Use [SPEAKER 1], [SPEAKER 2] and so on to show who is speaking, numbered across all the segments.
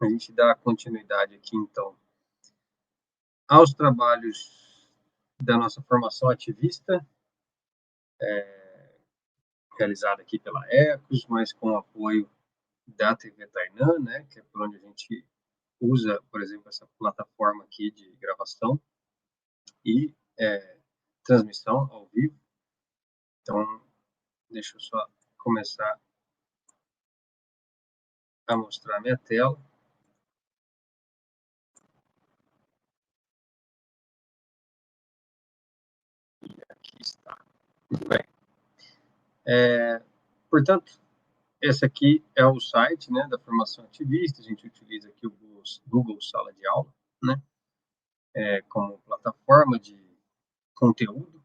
[SPEAKER 1] A gente dá continuidade aqui, então, aos trabalhos da nossa formação ativista, realizada aqui pela Ecos, mas com o apoio da TV Tainã, né, que é por onde a gente usa, por exemplo, essa plataforma aqui de gravação e transmissão ao vivo. Então, deixa eu só começar a mostrar a minha tela. E aqui está. Muito bem. Portanto, esse aqui é o site, né, da formação ativista. A gente utiliza aqui o Google Sala de Aula, né, como plataforma de conteúdo.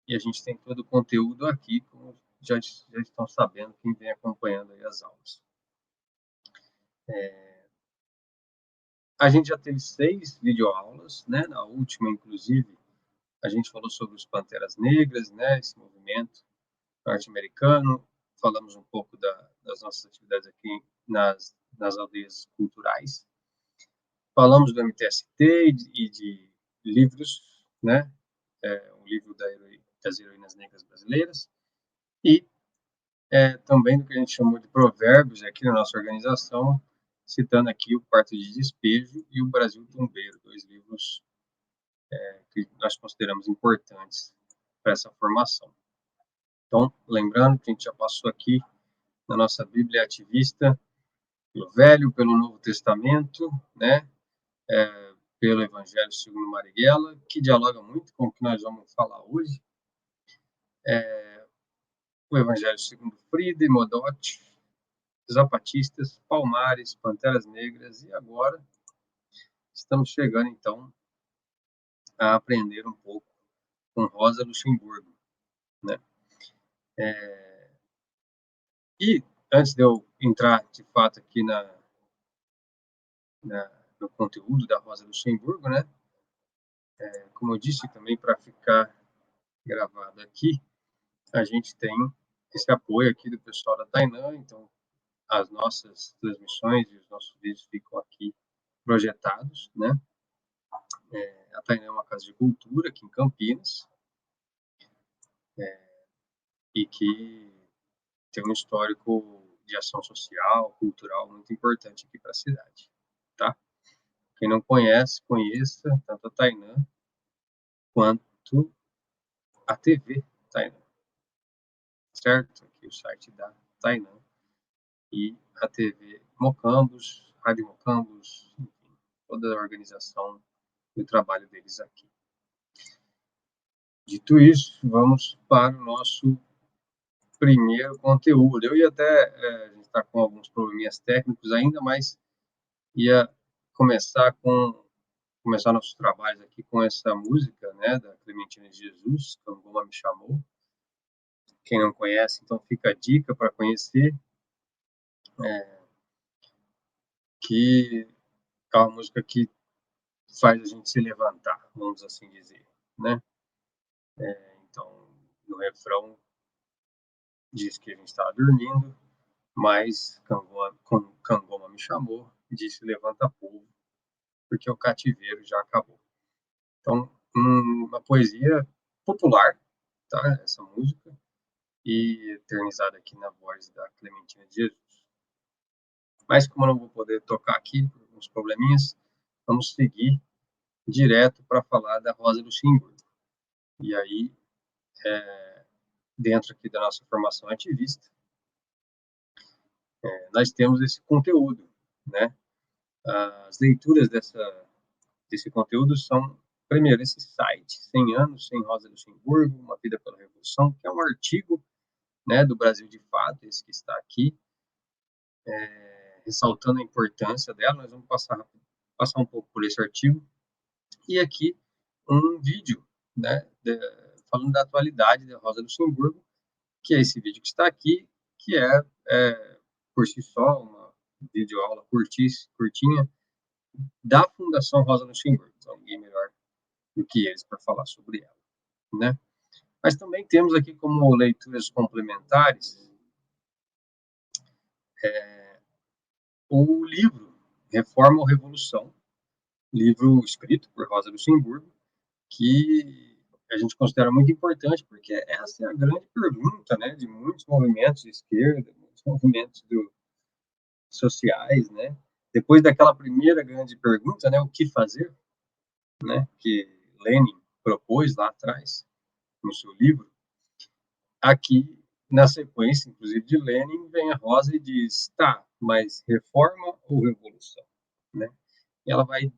[SPEAKER 1] E a gente tem todo o conteúdo aqui, como já estão sabendo quem vem acompanhando aí as aulas. A gente já teve 6 videoaulas, né? Na última, inclusive, a gente falou sobre os Panteras Negras, né? Esse movimento norte-americano. Falamos um pouco das nossas atividades aqui nas aldeias culturais. Falamos do MTST e de livros, né? Um livro das heroínas negras brasileiras. E também do que a gente chamou de provérbios aqui na nossa organização, citando aqui o Quarto de Despejo e o Brasil Tumbeiro, 2 livros que nós consideramos importantes para essa formação. Então, lembrando que a gente já passou aqui na nossa Bíblia ativista, pelo Velho, pelo Novo Testamento, né? Pelo Evangelho segundo Marighella, que dialoga muito com o que nós vamos falar hoje. O Evangelho segundo Frida e Modotti, Zapatistas, Palmares, Panteras Negras, e agora estamos chegando, então, a aprender um pouco com Rosa Luxemburgo, né? E, antes de eu entrar, de fato, aqui no conteúdo da Rosa Luxemburgo, né? Como eu disse também, para ficar gravado aqui, a gente tem esse apoio aqui do pessoal da Tainã, então as nossas transmissões e os nossos vídeos ficam aqui projetados, né? A Tainã é uma casa de cultura aqui em Campinas, e que tem um histórico de ação social, cultural muito importante aqui para a cidade, tá? Quem não conhece, conheça tanto a Tainã quanto a TV Tainã, certo? Aqui o site da Tainã e a TV Mocambos, Rádio Mocambos, enfim, toda a organização e o trabalho deles aqui. Dito isso, vamos para o nosso primeiro conteúdo. Eu ia até, a gente está com alguns probleminhas técnicos ainda, mas ia começar nossos trabalhos aqui com essa música, né, da Clementina de Jesus, Cangoma Me Chamou. Quem não conhece, então fica a dica para conhecer, que é uma música que faz a gente se levantar, vamos assim dizer, né? Então, no refrão diz que a gente estava dormindo, mas Cangoma me chamou e disse: levanta povo, porque o cativeiro já acabou. Então, uma poesia popular, tá? Essa música, e eternizada aqui na voz da Clementina de Jesus. Mas como eu não vou poder tocar aqui por alguns probleminhas, vamos seguir direto para falar da Rosa Luxemburgo. E aí, dentro aqui da nossa formação ativista, nós temos esse conteúdo, né? As leituras desse conteúdo são, primeiro, esse site, 100 anos sem Rosa Luxemburgo, Uma Vida pela Revolução, que é um artigo, né, do Brasil de Fato, esse que está aqui, ressaltando a importância dela. Nós vamos passar um pouco por esse artigo. E aqui um vídeo, né, falando da atualidade da Rosa Luxemburgo, que é esse vídeo que está aqui, que por si só, uma videoaula curtinha, da Fundação Rosa Luxemburgo. Então, ninguém melhor do que eles para falar sobre ela, né? Mas também temos aqui como leituras complementares o livro, Reforma ou Revolução, livro escrito por Rosa Luxemburgo, que a gente considera muito importante, porque essa é a grande pergunta, né, de muitos movimentos de esquerda, muitos movimentos sociais, né? Depois daquela primeira grande pergunta, né, o que fazer, né, que Lenin propôs lá atrás no seu livro, aqui na sequência, inclusive de Lenin, vem a Rosa e diz, tá, mas reforma ou revolução, né? E ela vai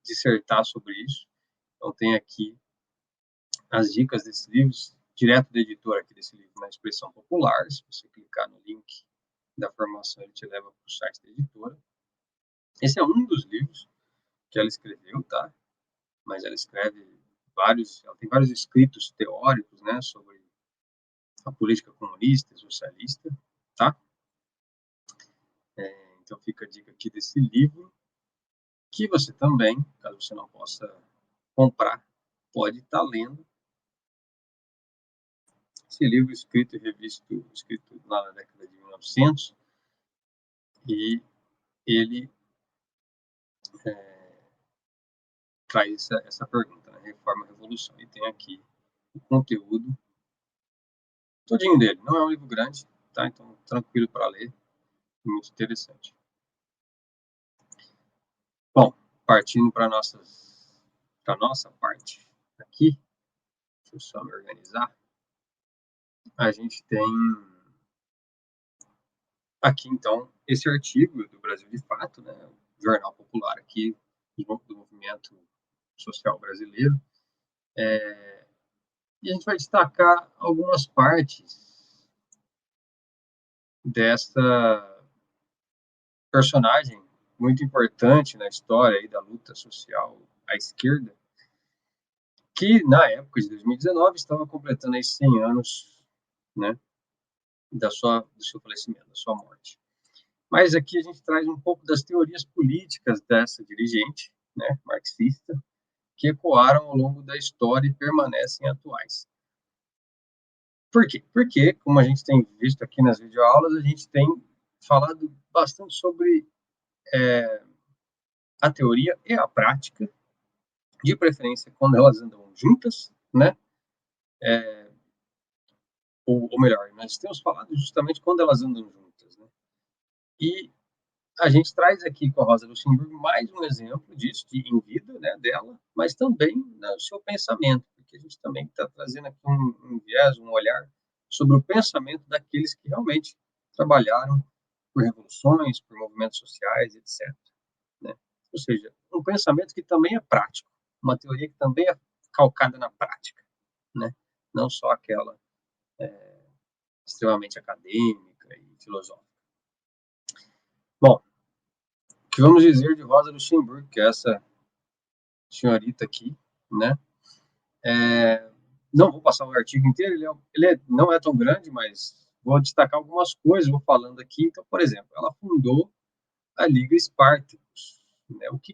[SPEAKER 1] dissertar sobre isso. Então tem aqui as dicas desses livros, direto do editor aqui desse livro, na expressão popular. Se você clicar no link da formação, ele te leva para o site da editora. Esse é um dos livros que ela escreveu, tá? Mas ela escreve ela tem vários escritos teóricos, né, sobre a política comunista, socialista, tá? Então fica a dica aqui desse livro, que você também, caso você não possa comprar, pode estar lendo. Esse livro escrito e revisto, escrito lá na década de 1900, e ele traz essa pergunta, né? Reforma, Revolução. E tem aqui o conteúdo todinho dele. Não é um livro grande, tá? Então, tranquilo para ler, muito interessante. Bom, partindo para nossa parte aqui, deixa eu só me organizar. A gente tem aqui, então, esse artigo do Brasil de Fato, né? O jornal popular aqui do movimento social brasileiro. E a gente vai destacar algumas partes dessa personagem muito importante na história aí da luta social à esquerda, que na época de 2019 estava completando aí 100 anos, né, do seu falecimento, da sua morte. Mas aqui a gente traz um pouco das teorias políticas dessa dirigente, né, marxista, que ecoaram ao longo da história e permanecem atuais. Por quê? Porque, como a gente tem visto aqui nas videoaulas, a gente tem falado bastante sobre a teoria e a prática, de preferência quando elas andam juntas, né? Ou melhor, nós temos falado justamente quando elas andam juntas, né? E a gente traz aqui com a Rosa Luxemburgo mais um exemplo disso, em vida, né, dela, mas também no seu pensamento, porque a gente também está trazendo aqui um viés, um olhar sobre o pensamento daqueles que realmente trabalharam por revoluções, por movimentos sociais, etc. Né? Ou seja, um pensamento que também é prático, uma teoria que também é calcada na prática, né? Não só aquela extremamente acadêmica e filosófica. Bom, o que vamos dizer de Rosa Luxemburgo, que é essa senhorita aqui, né? Não vou passar o artigo inteiro, não é tão grande, mas vou destacar algumas coisas, vou falando aqui. Então, por exemplo, ela fundou a Liga Spartacus, né? O que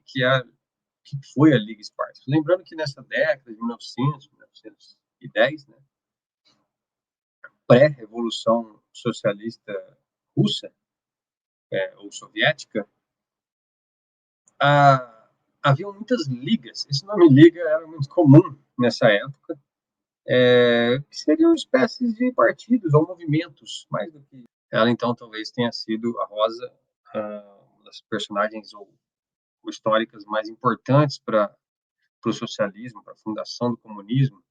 [SPEAKER 1] foi a Liga Spartacus? Lembrando que nessa década de 1900, 1910, né, pré-revolução socialista russa, ou soviética, haviam muitas ligas. Esse nome liga era muito comum nessa época, que seriam espécies de partidos ou movimentos, mais do que. Ela, então, talvez tenha sido a Rosa, uma das personagens ou históricas mais importantes para o socialismo, para a fundação do comunismo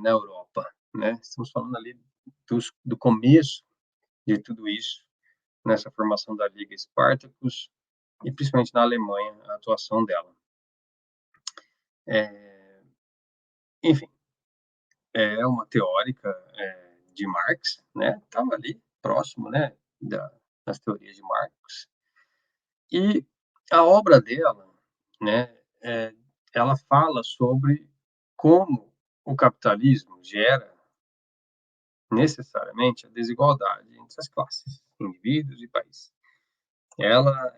[SPEAKER 1] na Europa. Né? Estamos falando ali do começo de tudo isso, nessa formação da Liga Spartacus, e principalmente na Alemanha, a atuação dela. Enfim, é uma teórica de Marx, né? Estava ali próximo, né, das teorias de Marx. E a obra dela, né, ela fala sobre como o capitalismo gera necessariamente a desigualdade entre as classes, indivíduos e países. Ela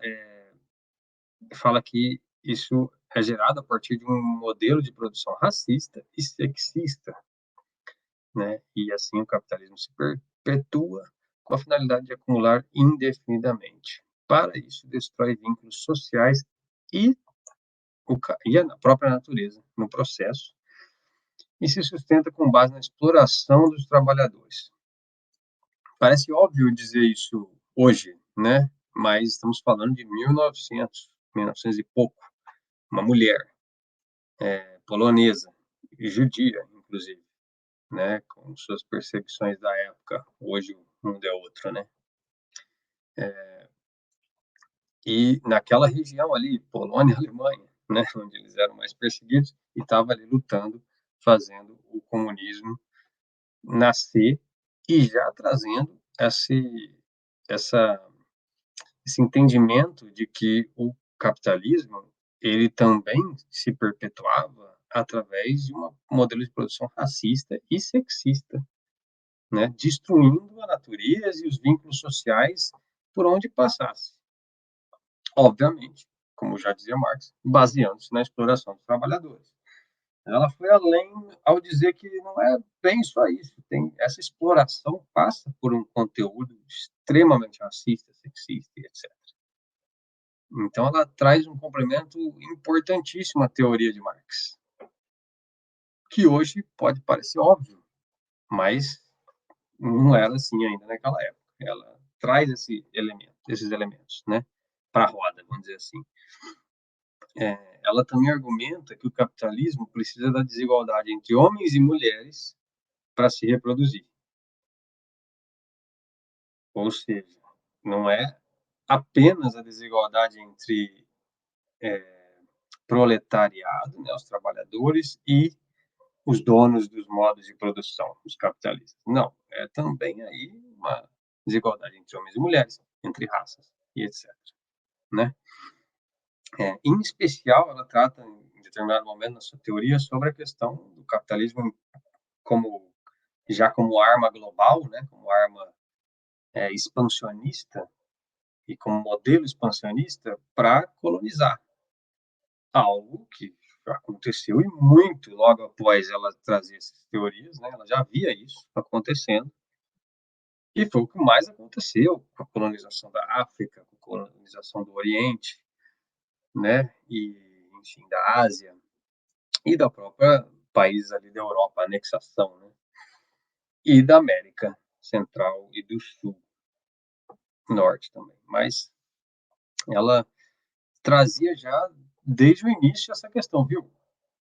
[SPEAKER 1] fala que isso é gerado a partir de um modelo de produção racista e sexista, né? E assim o capitalismo se perpetua com a finalidade de acumular indefinidamente. para isso destrói vínculos sociais e, e a própria natureza no processo, e se sustenta com base na exploração dos trabalhadores. Parece óbvio dizer isso hoje, né? Mas estamos falando de 1900, 1900 e pouco. Uma mulher polonesa, e judia, inclusive, né? Com suas perseguições da época. Hoje o mundo é outro, né? E naquela região ali, Polônia, Alemanha, né? Onde eles eram mais perseguidos, e estava ali lutando, fazendo o comunismo nascer e já trazendo essa esse entendimento de que o capitalismo ele também se perpetuava através de um modelo de produção racista e sexista, né, destruindo a natureza e os vínculos sociais por onde passasse. Obviamente, como já dizia Marx, baseando-se na exploração dos trabalhadores. Ela foi além ao dizer que não é bem só isso. Tem, essa exploração passa por um conteúdo extremamente racista, sexista e etc. Então, ela traz um complemento importantíssimo à teoria de Marx, que hoje pode parecer óbvio, mas não era assim ainda naquela época. Ela traz esses elementos, né, para a roda, vamos dizer assim. Ela também argumenta que o capitalismo precisa da desigualdade entre homens e mulheres para se reproduzir. Ou seja, não é apenas a desigualdade entre proletariado, né, os trabalhadores, e os donos dos modos de produção, os capitalistas. Não, é também aí uma desigualdade entre homens e mulheres, entre raças e etc. Né? Em especial, ela trata, em determinado momento na sua teoria, sobre a questão do capitalismo como já como arma global, né, como arma expansionista e como modelo expansionista para colonizar. Algo que aconteceu e muito logo após ela trazer essas teorias, né, ela já via isso acontecendo. E foi o que mais aconteceu com a colonização da África, com a colonização do Oriente, né, e, enfim, da Ásia e da própria países ali da Europa, a anexação, né, e da América Central e do Sul, Norte também. Mas ela trazia já desde o início essa questão, viu?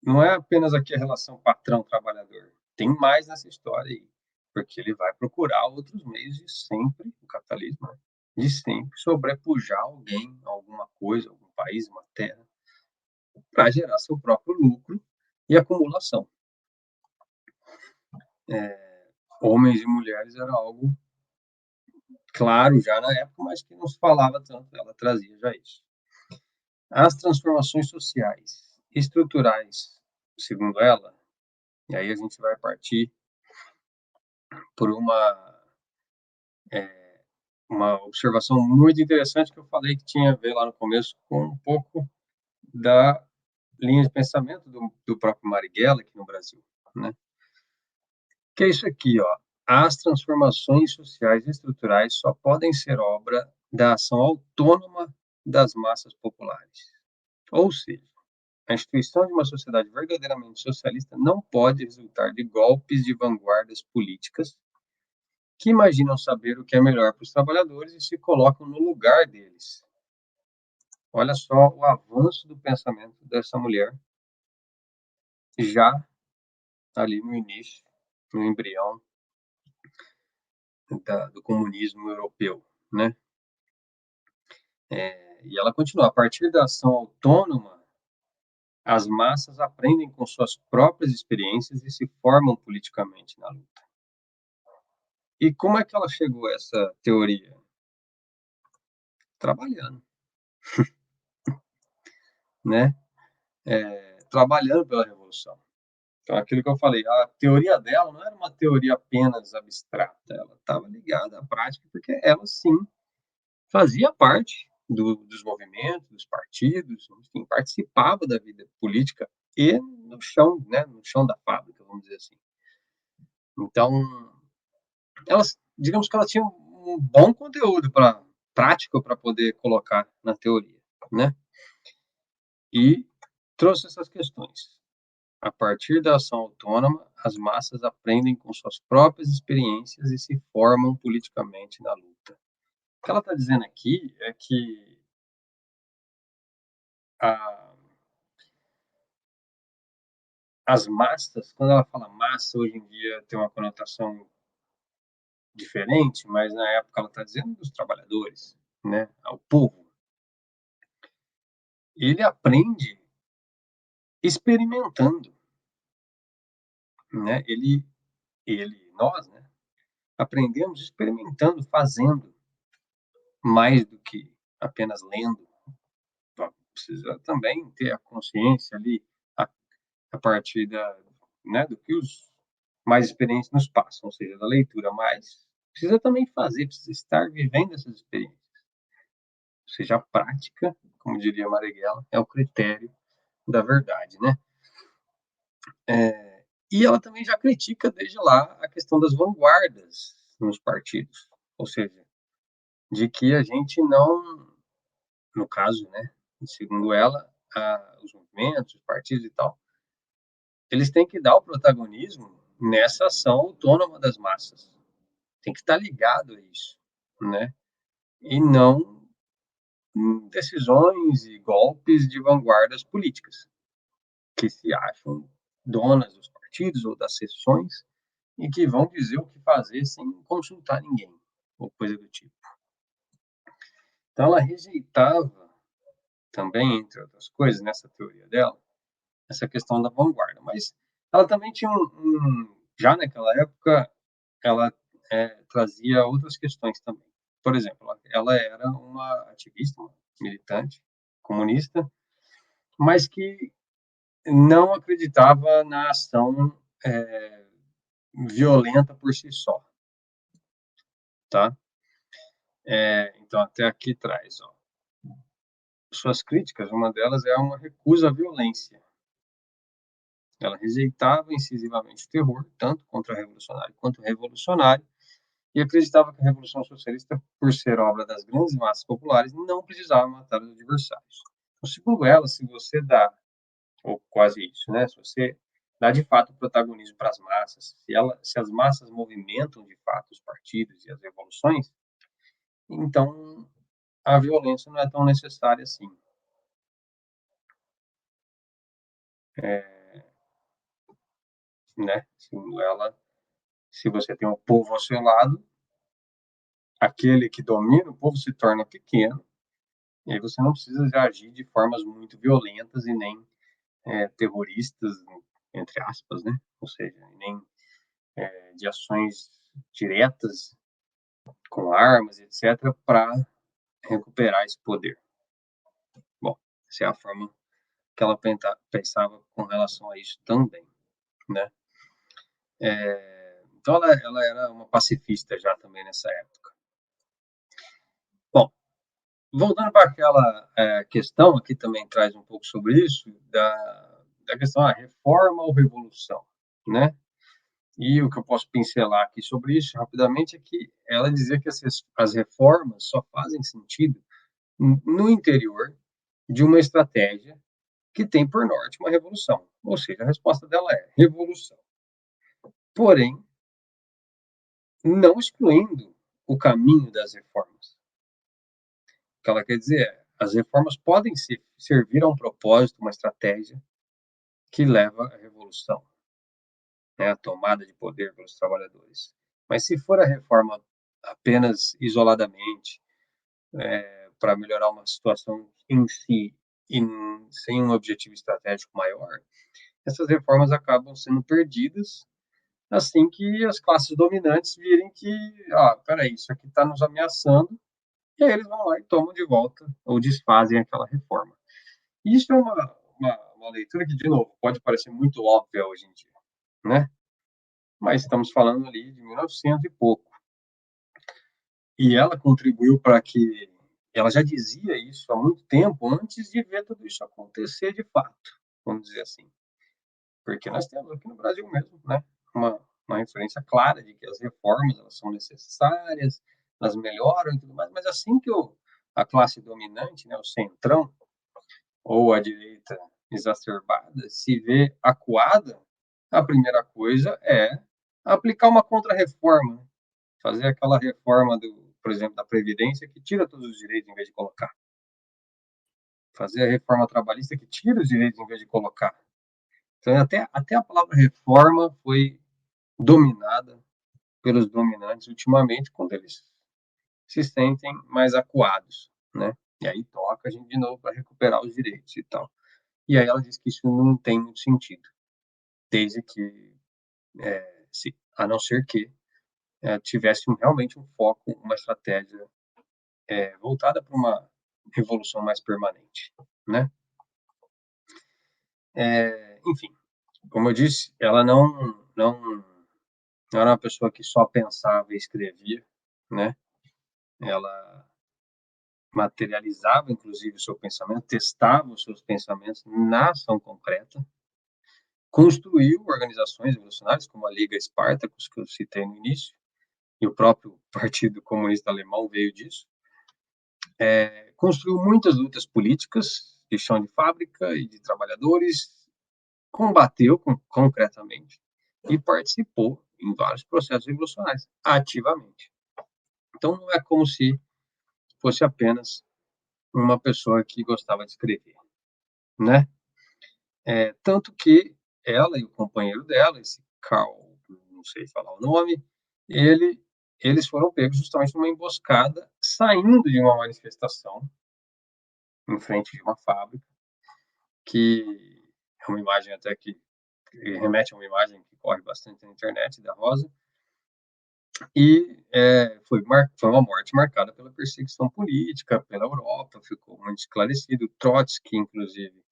[SPEAKER 1] Não é apenas aqui a relação patrão-trabalhador. Tem mais nessa história aí, porque ele vai procurar outros meios de sempre, o capitalismo, né? De sempre sobrepujar alguém, alguma coisa, algum país, uma terra, para gerar seu próprio lucro e acumulação. Homens e mulheres era algo claro já na época, mas que não se falava tanto, ela trazia já isso. As transformações sociais, estruturais, segundo ela, e aí a gente vai partir por uma observação muito interessante que eu falei que tinha a ver lá no começo com um pouco da linha de pensamento do próprio Marighella aqui no Brasil, né? Que é isso aqui, ó. As transformações sociais e estruturais só podem ser obra da ação autônoma das massas populares. Ou seja, a instituição de uma sociedade verdadeiramente socialista não pode resultar de golpes de vanguardas políticas que imaginam saber o que é melhor para os trabalhadores e se colocam no lugar deles. Olha só o avanço do pensamento dessa mulher, já ali no início, no embrião do comunismo europeu, né? E ela continua, a partir da ação autônoma, as massas aprendem com suas próprias experiências e se formam politicamente na luta. E como é que ela chegou a essa teoria? Trabalhando, né? Trabalhando pela revolução. Então, aquilo que eu falei, a teoria dela não era uma teoria apenas abstrata, ela estava ligada à prática, porque ela sim fazia parte dos movimentos, dos partidos, enfim, participava da vida política e no chão, né, no chão da fábrica, vamos dizer assim. Então, elas, digamos que ela tinha um bom conteúdo para prático para poder colocar na teoria, né? E trouxe essas questões. A partir da ação autônoma, as massas aprendem com suas próprias experiências e se formam politicamente na luta. O que ela está dizendo aqui é que as massas, quando ela fala massa, hoje em dia tem uma conotação diferente, mas na época ela está dizendo dos trabalhadores, né, ao povo. Ele aprende experimentando, né? Nós, né, aprendemos experimentando, fazendo, mais do que apenas lendo. Precisa também ter a consciência ali a, a partir né, do que os mais experientes nos passam, ou seja, da leitura, mas precisa também fazer, precisa estar vivendo essas experiências. Ou seja, a prática, como diria Marighella, é o critério da verdade, né? E ela também já critica desde lá a questão das vanguardas nos partidos, ou seja, de que a gente não, no caso, né, segundo ela, os movimentos, os partidos e tal, eles têm que dar o protagonismo nessa ação autônoma das massas. Tem que estar ligado a isso, né? E não em decisões e golpes de vanguardas políticas, que se acham donas dos partidos ou das seções e que vão dizer o que fazer sem consultar ninguém, ou coisa do tipo. Então, ela rejeitava também, entre outras coisas, nessa teoria dela, essa questão da vanguarda. Mas ela também tinha já naquela época, ela trazia outras questões também. Por exemplo, ela era uma ativista, uma militante comunista, mas que não acreditava na ação violenta por si só, tá? Então, até aqui traz, ó, suas críticas, uma delas é uma recusa à violência. Ela rejeitava incisivamente o terror, tanto contra-revolucionário quanto revolucionário, e acreditava que a Revolução Socialista, por ser obra das grandes massas populares, não precisava matar os adversários. Então, segundo ela, se você dá, ou quase isso, né, se você dá de fato protagonismo para as massas, se as massas movimentam de fato os partidos e as revoluções, então a violência não é tão necessária assim. Né? Segundo ela, se você tem o povo ao seu lado, aquele que domina o povo se torna pequeno, e aí você não precisa de agir de formas muito violentas e nem terroristas, entre aspas, né? Ou seja, nem de ações diretas com armas, etc., para recuperar esse poder. Bom, essa é a forma que ela pensava com relação a isso também, né? Então ela era uma pacifista já também nessa época. Bom, voltando para aquela questão, aqui também traz um pouco sobre isso, da questão reforma ou revolução, né? E o que eu posso pincelar aqui sobre isso rapidamente é que ela dizia que as reformas só fazem sentido no interior de uma estratégia que tem por norte uma revolução. Ou seja, a resposta dela é revolução. Porém, não excluindo o caminho das reformas. O que ela quer dizer é, as reformas podem servir a um propósito, uma estratégia que leva à revolução, né, a tomada de poder pelos trabalhadores. Mas se for a reforma apenas isoladamente, para melhorar uma situação em si, sem um objetivo estratégico maior, essas reformas acabam sendo perdidas assim que as classes dominantes virem que, peraí, isso aqui está nos ameaçando, e aí eles vão lá e tomam de volta ou desfazem aquela reforma. Isso é uma leitura que, de novo, pode parecer muito óbvia hoje em dia, né? Mas estamos falando ali de 1900 e pouco. E ela contribuiu para que ela já dizia isso há muito tempo, antes de ver tudo isso acontecer de fato, vamos dizer assim. Porque nós temos aqui no Brasil mesmo, né, uma referência clara de que as reformas elas são necessárias, elas melhoram e tudo mais, mas assim que a classe dominante, né, o centrão, ou a direita exacerbada, se vê acuada, a primeira coisa é aplicar uma contra-reforma, fazer aquela reforma, por exemplo, da Previdência, que tira todos os direitos em vez de colocar. Fazer a reforma trabalhista que tira os direitos em vez de colocar. Então, até a palavra reforma foi dominada pelos dominantes ultimamente, quando eles se sentem mais acuados, né? E aí toca a gente de novo para recuperar os direitos e tal. E aí ela diz que isso não tem muito sentido, desde que, a não ser que tivesse realmente um foco, uma estratégia voltada para uma revolução mais permanente, né? Enfim, como eu disse, ela não era uma pessoa que só pensava e escrevia, né? Ela materializava, inclusive, o seu pensamento, testava os seus pensamentos na ação concreta, construiu organizações revolucionárias, como a Liga Espartacus, que eu citei no início, e o próprio Partido Comunista Alemão veio disso. Construiu muitas lutas políticas de chão de fábrica e de trabalhadores, combateu concretamente e participou em vários processos revolucionários, ativamente. Então, não é como se fosse apenas uma pessoa que gostava de escrever, né? Tanto que ela e o companheiro dela, esse Karl, não sei falar o nome, eles foram pegos justamente numa emboscada, saindo de uma manifestação em frente de uma fábrica, que é uma imagem até que remete a uma imagem que corre bastante na internet da Rosa, e foi uma morte marcada pela perseguição política, pela Europa, ficou muito esclarecido. Trotsky, inclusive,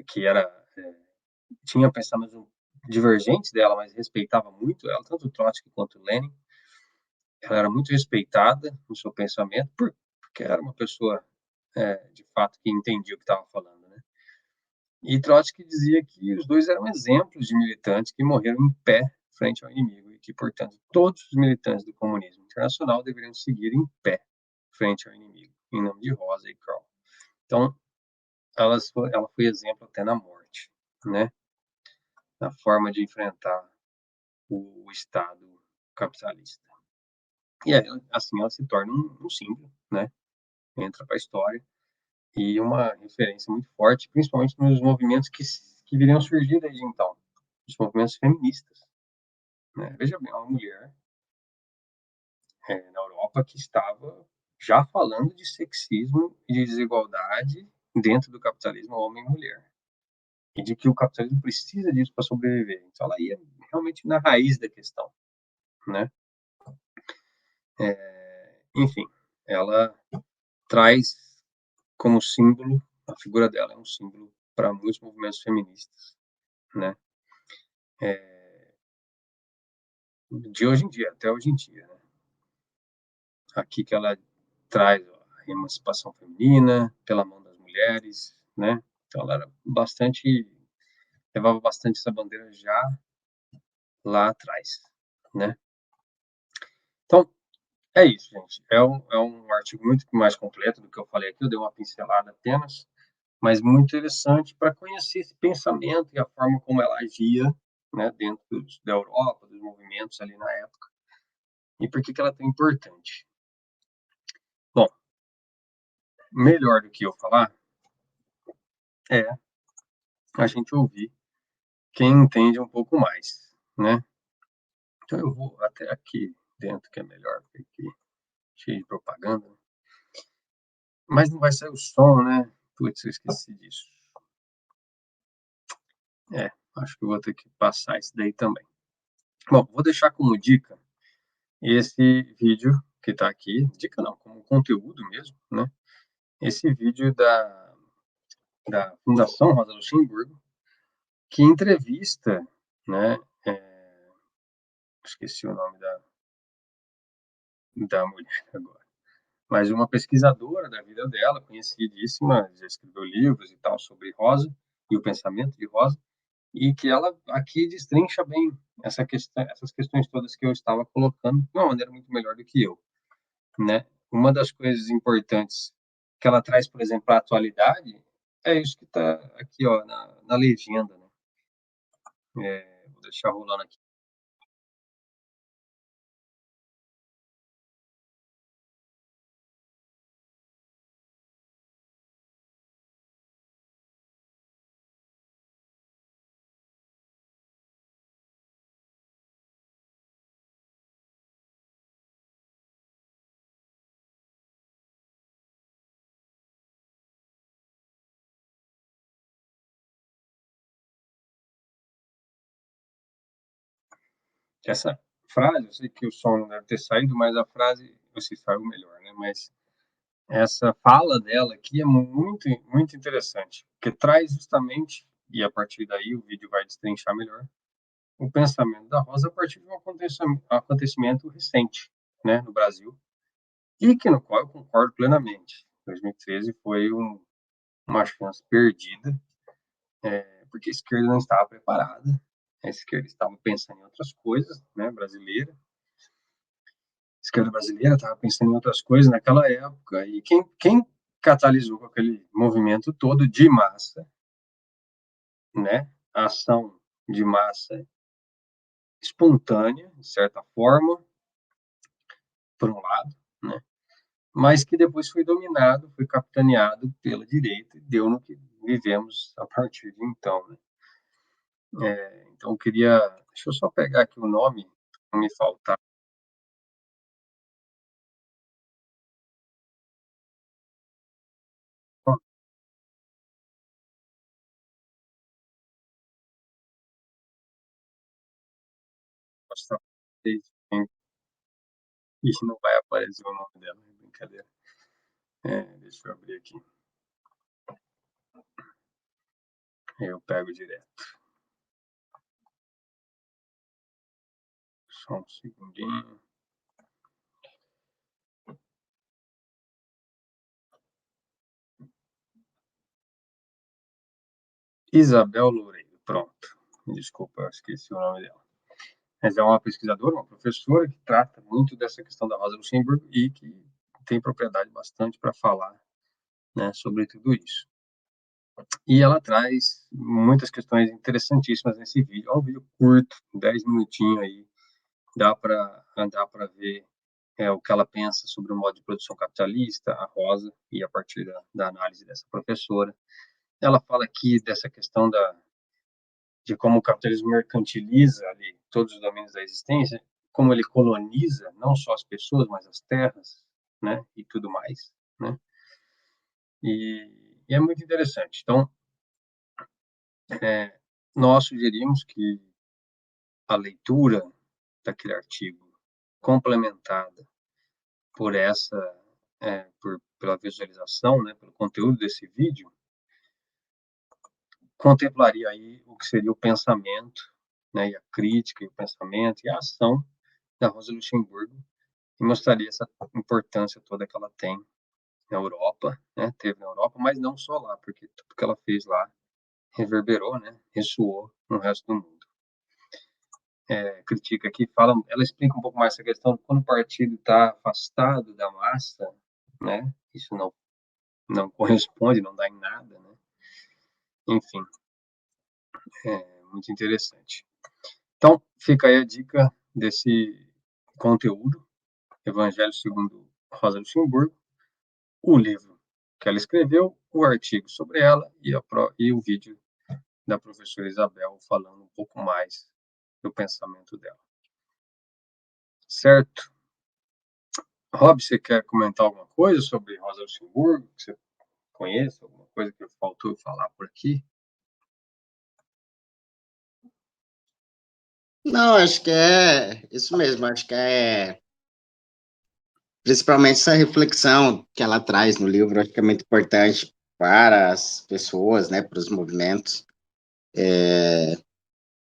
[SPEAKER 1] que tinha pensamentos divergentes dela, mas respeitava muito ela, tanto Trotsky quanto Lenin. Ela era muito respeitada no seu pensamento, porque era uma pessoa, de fato, que entendia o que estava falando, né? E Trotsky dizia que os dois eram exemplos de militantes que morreram em pé frente ao inimigo e que, portanto, todos os militantes do comunismo internacional deveriam seguir em pé frente ao inimigo, em nome de Rosa e Karl. Então, ela foi exemplo até na morte, né? Na forma de enfrentar o Estado capitalista. E aí, assim, ela se torna um símbolo, né? Entra para a história e uma referência muito forte, principalmente nos movimentos que viriam surgir desde então, os movimentos feministas, né? Veja bem, uma mulher na Europa que estava já falando de sexismo e de desigualdade dentro do capitalismo homem e mulher, e de que o capitalismo precisa disso para sobreviver. Então ela ia realmente na raiz da questão, né? Enfim, ela traz como símbolo, a figura dela é um símbolo para muitos movimentos feministas, né? De hoje em dia, até hoje em dia, né? Aqui que ela traz a emancipação feminina pela mão das mulheres, né? Então ela era levava bastante essa bandeira já lá atrás, né? Então, é isso, gente. É um artigo muito mais completo do que eu falei aqui, eu dei uma pincelada apenas, mas muito interessante para conhecer esse pensamento e a forma como ela agia, né, dentro da Europa, dos movimentos ali na época, e por que ela é tão importante. Bom, melhor do que eu falar é a gente ouvir quem entende um pouco mais, né? Então eu vou até aqui dentro que é melhor, porque aqui cheio de propaganda, né? Mas não vai sair o som, né? Putz, eu esqueci disso. Acho que eu vou ter que passar isso daí também. Bom, vou deixar como dica esse vídeo que está aqui, dica não, como conteúdo mesmo, né? Esse vídeo da Fundação Rosa Luxemburgo, que entrevista, né? Esqueci o nome da mulher agora, mas uma pesquisadora da vida dela, conhecidíssima, já escreveu livros e tal sobre Rosa e o pensamento de Rosa, e que ela aqui destrincha bem essas questões todas que eu estava colocando de uma maneira muito melhor do que eu, né? Uma das coisas importantes que ela traz, por exemplo, a atualidade, é isso que está aqui, ó, na legenda, né? Vou deixar rolando aqui. Essa frase, eu sei que o som não deve ter saído, mas a frase, você saiu melhor, né? Mas essa fala dela aqui é muito, muito interessante, porque traz justamente, e a partir daí o vídeo vai destrinchar melhor, o pensamento da Rosa a partir de um acontecimento recente, né, no Brasil, e que no qual eu concordo plenamente. 2013 foi uma chance perdida, porque a esquerda não estava preparada, a esquerda estava pensando em outras coisas, né, brasileira, a esquerda brasileira estava pensando em outras coisas naquela época, e quem catalisou com aquele movimento todo de massa, né, a ação de massa espontânea, de certa forma, por um lado, né, mas que depois foi dominado, foi capitaneado pela direita e deu no que vivemos a partir de então, né. Então eu queria, deixa eu só pegar aqui o nome, não me faltar. E não vai aparecer o nome dela, é brincadeira. Deixa eu abrir aqui, eu pego direto. Só um segundinho. Isabel Loureiro, pronto. Desculpa, eu esqueci o nome dela. Mas é uma pesquisadora, uma professora que trata muito dessa questão da Rosa Luxemburgo e que tem propriedade bastante para falar, né, sobre tudo isso. E ela traz muitas questões interessantíssimas nesse vídeo. É um vídeo curto, 10 minutinhos aí, dá para ver o que ela pensa sobre o modo de produção capitalista, a Rosa, e a partir da análise dessa professora. Ela fala aqui dessa questão de como o capitalismo mercantiliza ali todos os domínios da existência, como ele coloniza não só as pessoas, mas as terras, né, e tudo mais, né? E é muito interessante. Então, nós sugerimos que a leitura daquele artigo, complementada por pela visualização, né, pelo conteúdo desse vídeo, contemplaria aí o que seria o pensamento, né, e a crítica, e o pensamento, e a ação da Rosa Luxemburgo, e mostraria essa importância toda que ela tem na Europa, né, teve na Europa, mas não só lá, porque tudo que ela fez lá reverberou, né, ressoou no resto do mundo. Critica aqui, ela explica um pouco mais essa questão de quando o partido está afastado da massa, né, isso não corresponde, não dá em nada, né, enfim, muito interessante. Então, fica aí a dica desse conteúdo, Evangelho segundo Rosa Luxemburgo, o livro que ela escreveu, o artigo sobre ela e o vídeo da professora Isabel falando um pouco mais do pensamento dela. Certo? Rob, você quer comentar alguma coisa sobre Rosa Luxemburgo, que você conhece, alguma coisa que faltou falar por aqui?
[SPEAKER 2] Não, acho que é isso mesmo, acho que é principalmente essa reflexão que ela traz no livro, acho que é muito importante para as pessoas, né, para os movimentos,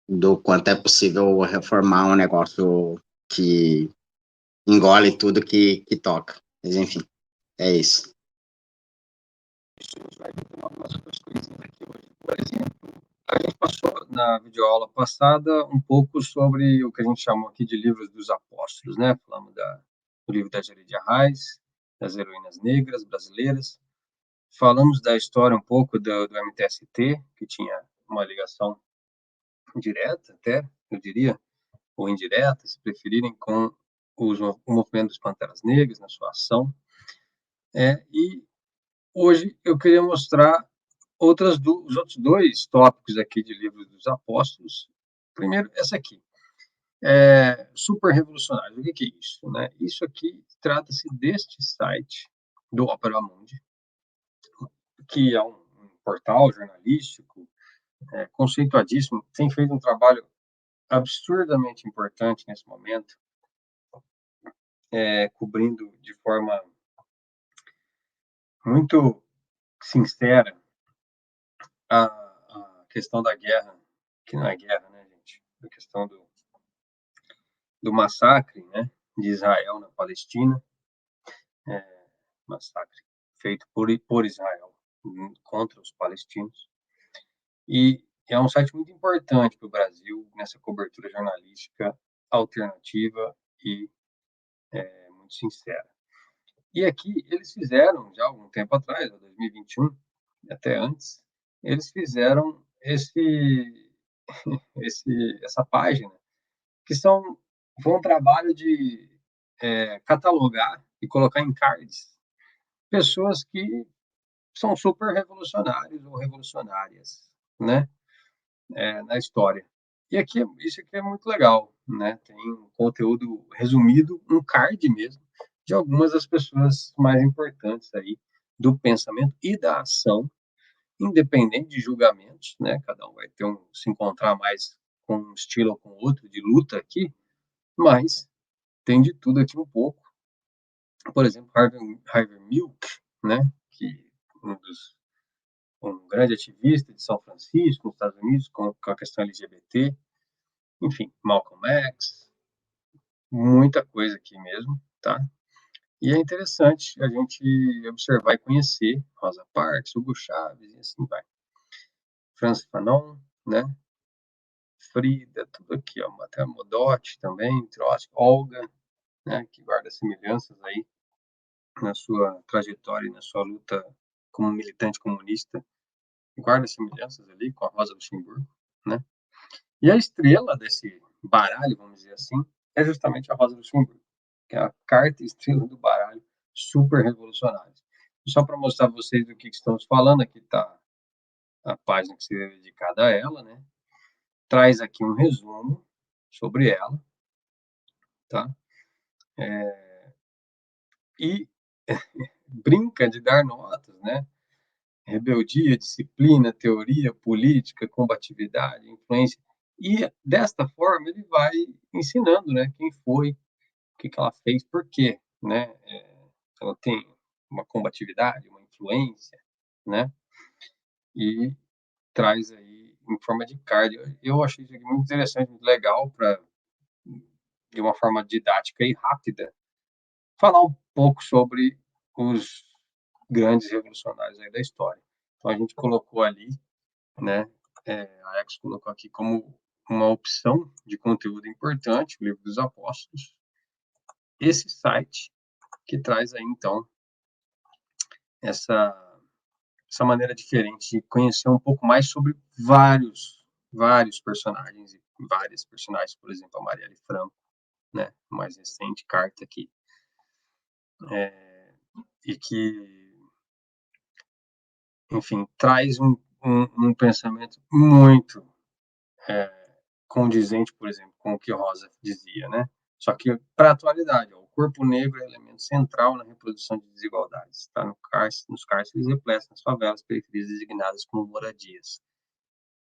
[SPEAKER 2] do quanto é possível reformar um negócio que engole tudo que toca. Mas, enfim, é isso.
[SPEAKER 1] Algumas outras coisinhas aqui hoje. Por exemplo, a gente passou na videoaula passada um pouco sobre o que a gente chamou aqui de livros dos apóstolos, né? Falamos do livro da Geredia Reis, das heroínas negras brasileiras. Falamos da história um pouco do MTST, que tinha uma ligação direta até, eu diria, ou indireta, se preferirem, com o movimento dos Panteras Negras na sua ação. E hoje eu queria mostrar os outros dois tópicos aqui de livros dos apóstolos. Primeiro, essa aqui. Super revolucionário. O que é isso? Né? Isso aqui trata-se deste site do Opera Mundi, que é um portal jornalístico conceituadíssimo, tem feito um trabalho absurdamente importante nesse momento, cobrindo de forma muito sincera a questão da guerra, que não é guerra, né, gente? A questão do massacre, né, de Israel na Palestina, massacre feito por Israel contra os palestinos. E é um site muito importante para o Brasil nessa cobertura jornalística alternativa e muito sincera. E aqui eles fizeram, já há algum tempo atrás, 2021, até antes, eles fizeram essa página, que foi um trabalho de catalogar e colocar em cards pessoas que são super revolucionários ou revolucionárias, né, na história. E isso aqui é muito legal, né? Tem um conteúdo resumido, um card mesmo, de algumas das pessoas mais importantes aí do pensamento e da ação, independente de julgamentos, né? Cada um vai se encontrar mais com um estilo ou com outro de luta aqui, mas tem de tudo aqui um pouco. Por exemplo, Harvey Milk, né? Que um grande ativista de São Francisco, nos Estados Unidos, com a questão LGBT, enfim, Malcolm X, muita coisa aqui mesmo, tá? E é interessante a gente observar e conhecer Rosa Parks, Hugo Chávez e assim vai. Francis Fanon, né? Frida, tudo aqui, ó, até Modotti também, Trotsky, Olga, né? Que guarda semelhanças aí na sua trajetória e na sua luta como militante comunista, guarda semelhanças ali com a Rosa Luxemburgo, né? E a estrela desse baralho, vamos dizer assim, é justamente a Rosa Luxemburgo, que é a carta estrela do baralho, super revolucionária. Só para mostrar para vocês do que estamos falando, aqui está a página que seria dedicada a ela, né? Traz aqui um resumo sobre ela, tá? E brinca de dar notas, né? Rebeldia, disciplina, teoria, política, combatividade, influência. E desta forma ele vai ensinando, né? Quem foi, o que ela fez, por quê, né? Ela tem uma combatividade, uma influência, né? E traz aí em forma de card. Eu achei isso aqui muito interessante, muito legal para, de uma forma didática e rápida, falar um pouco sobre os grandes revolucionários aí da história. Então a gente colocou ali, né? A Alex colocou aqui como uma opção de conteúdo importante, o Livro dos Apóstolos. Esse site que traz aí então essa maneira diferente de conhecer um pouco mais sobre vários personagens e várias personagens, por exemplo, a Marielle Franco, né, mais recente carta aqui, e que, enfim, traz um pensamento muito condizente, por exemplo, com o que Rosa dizia, né? Só que para a atualidade, ó, o corpo negro é elemento central na reprodução de desigualdades, está nos cárceres repletos, nas favelas, periferias designadas como moradias.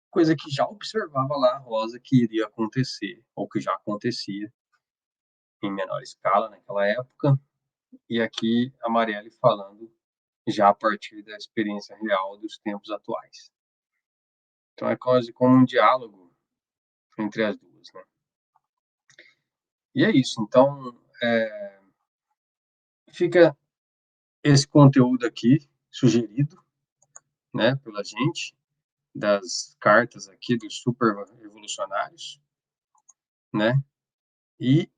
[SPEAKER 1] Coisa que já observava lá a Rosa que iria acontecer, ou que já acontecia em menor escala naquela época, e aqui a Marielle falando já a partir da experiência real dos tempos atuais. Então é quase como um diálogo entre as duas, né? E é isso, então fica esse conteúdo aqui sugerido, né, pela gente, das cartas aqui dos super revolucionários, né? E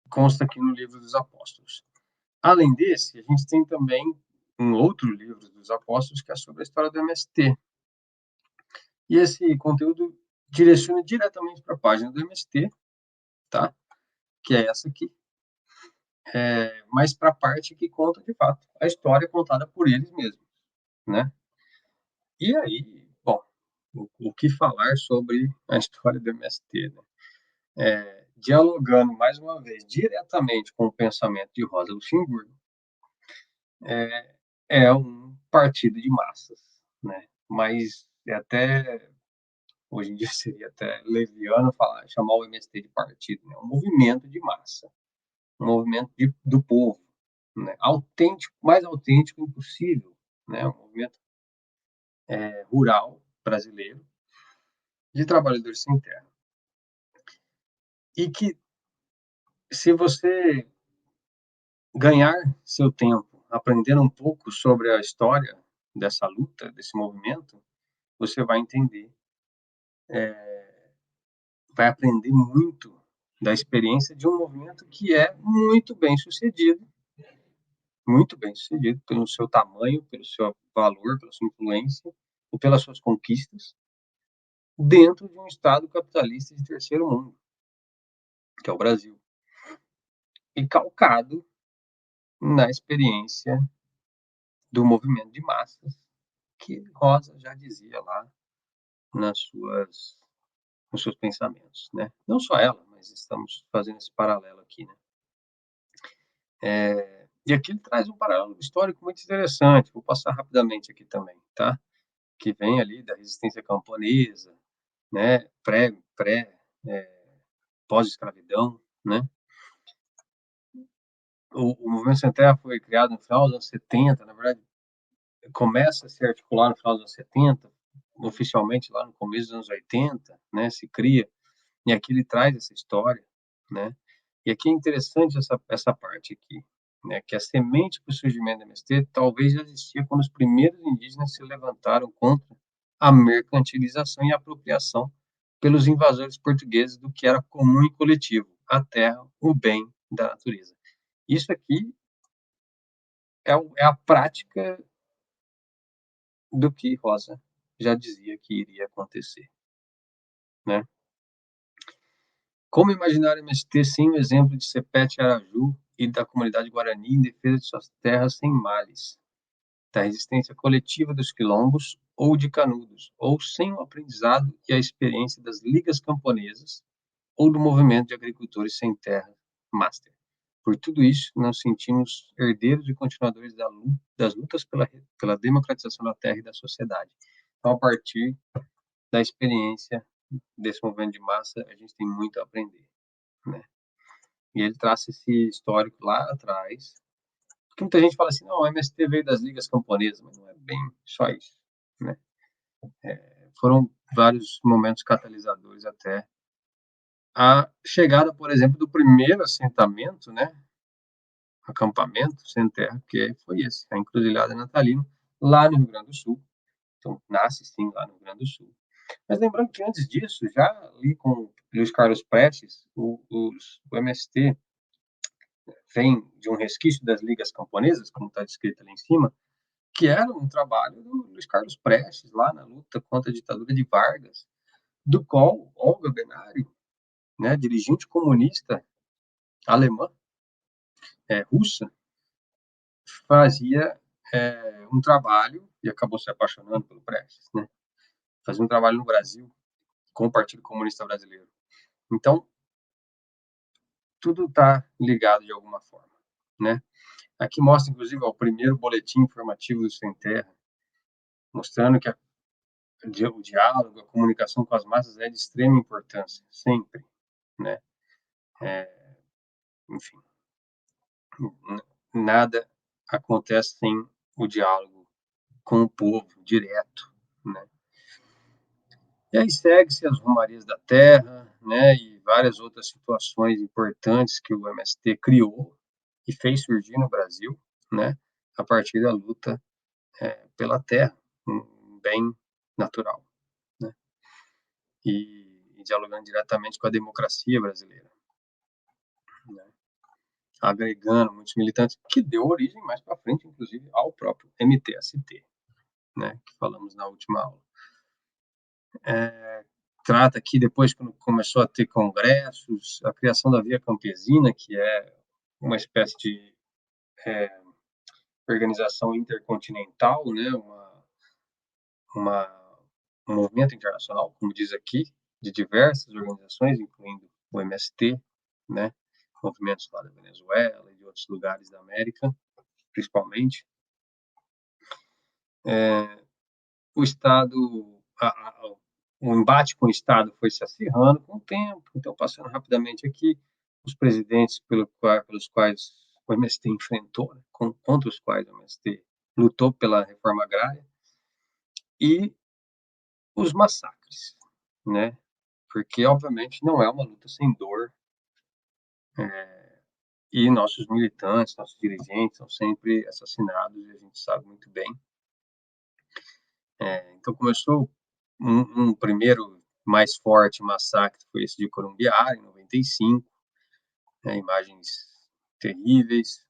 [SPEAKER 1] consta aqui no Livro dos Apóstolos. Além desse, a gente tem também um outro livro dos Apóstolos que é sobre a história do MST. E esse conteúdo direciona diretamente para a página do MST, tá? Que é essa aqui. Mas para a parte que conta, de fato, a história contada por eles mesmos, né? E aí, bom, o que falar sobre a história do MST, né? Dialogando, mais uma vez, diretamente com o pensamento de Rosa Luxemburgo, é um partido de massas, né? Mas até hoje em dia seria até leviano chamar o MST de partido, né? Um movimento de massa, um movimento do povo, né? Autêntico, mais autêntico impossível, né? Um movimento rural brasileiro de trabalhadores sem terra. E que, se você ganhar seu tempo aprendendo um pouco sobre a história dessa luta, desse movimento, você vai entender, vai aprender muito da experiência de um movimento que é muito bem sucedido pelo seu tamanho, pelo seu valor, pela sua influência e pelas suas conquistas dentro de um estado capitalista de terceiro mundo, que é o Brasil, e calcado na experiência do movimento de massas que Rosa já dizia lá nas suas nos seus pensamentos, né? Não só ela, mas estamos fazendo esse paralelo aqui, né? E aqui ele traz um paralelo histórico muito interessante. Vou passar rapidamente aqui também, tá? Que vem ali da resistência camponesa, né? Pós-escravidão, né? O movimento sem terra foi criado no final dos anos 70, na verdade, começa a se articular no final dos anos 70, oficialmente lá no começo dos anos 80, né? Se cria, e aqui ele traz essa história, né? E aqui é interessante essa parte aqui, né? Que a semente para o surgimento do MST talvez já existia quando os primeiros indígenas se levantaram contra a mercantilização e a apropriação pelos invasores portugueses do que era comum e coletivo, a terra, o bem da natureza. Isso aqui é a prática do que Rosa já dizia que iria acontecer, né? Como imaginar o MST sem o exemplo de Sepete Araju e da comunidade Guarani em defesa de suas terras sem males, da resistência coletiva dos quilombos ou de Canudos, ou sem o aprendizado e a experiência das ligas camponesas ou do movimento de agricultores sem terra, Master. Por tudo isso, nos sentimos herdeiros e continuadores das lutas pela democratização da terra e da sociedade. Então, a partir da experiência desse movimento de massa, a gente tem muito a aprender, né? E ele traça esse histórico lá atrás, porque muita gente fala assim, não, o MST veio das ligas camponesas, mas não é bem só isso, né? Foram vários momentos catalisadores até a chegada, por exemplo, do primeiro assentamento, né? Acampamento sem terra, que foi esse, a Encruzilhada Natalina, lá no Rio Grande do Sul. Então, nasce sim lá no Rio Grande do Sul. Mas lembrando que antes disso, já ali com Luiz Carlos Prestes, o MST vem de um resquício das ligas camponesas, como está descrito ali em cima, que era um trabalho do Luiz Carlos Prestes, lá na luta contra a ditadura de Vargas, do qual Olga Benário, né, dirigente comunista alemã, russa, fazia um trabalho, e acabou se apaixonando pelo Prestes, né, fazia um trabalho no Brasil com o Partido Comunista Brasileiro. Então, tudo está ligado de alguma forma, né? Aqui mostra, inclusive, o primeiro boletim informativo do Sem Terra, mostrando que o diálogo, a comunicação com as massas é de extrema importância, sempre, né? Enfim, nada acontece sem o diálogo com o povo, direto, né? E aí segue-se as romarias da terra, né? E várias outras situações importantes que o MST criou e fez surgir no Brasil, né? A partir da luta pela terra, um bem natural, né? E dialogando diretamente com a democracia brasileira, né? Agregando muitos militantes, que deu origem mais para frente, inclusive, ao próprio MTST, né? Que falamos na última aula. Trata aqui, depois, quando começou a ter congressos, a criação da Via Campesina, que é uma espécie de organização intercontinental, né? Um movimento internacional, como diz aqui, de diversas organizações, incluindo o MST, né? Movimentos lá da Venezuela e de outros lugares da América, principalmente. O Estado, o embate com o Estado foi se acirrando com o tempo. Então, passando rapidamente aqui, os presidentes pelos quais o MST enfrentou, né? Contra os quais o MST lutou pela reforma agrária, e os massacres, né? Porque, obviamente, não é uma luta sem dor, e nossos militantes, nossos dirigentes são sempre assassinados, e a gente sabe muito bem. Então, começou um primeiro mais forte massacre, foi esse de Corumbiara, em 95, né, imagens terríveis.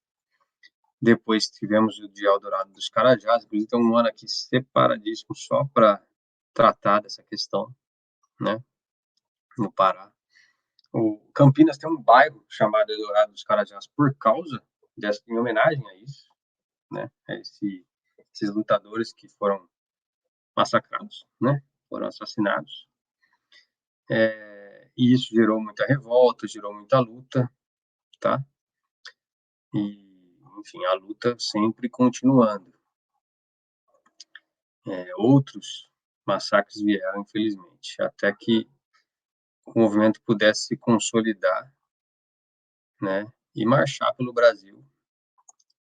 [SPEAKER 1] Depois tivemos o de Eldorado dos Carajás, inclusive tem um ano aqui separadíssimo só para tratar dessa questão, né, no Pará. O Campinas tem um bairro chamado Eldorado dos Carajás por causa em homenagem a isso, né, a esses lutadores que foram massacrados, né, foram assassinados. E isso gerou muita revolta, gerou muita luta, tá? E, enfim, a luta sempre continuando. Outros massacres vieram, infelizmente, até que o movimento pudesse se consolidar, né, e marchar pelo Brasil,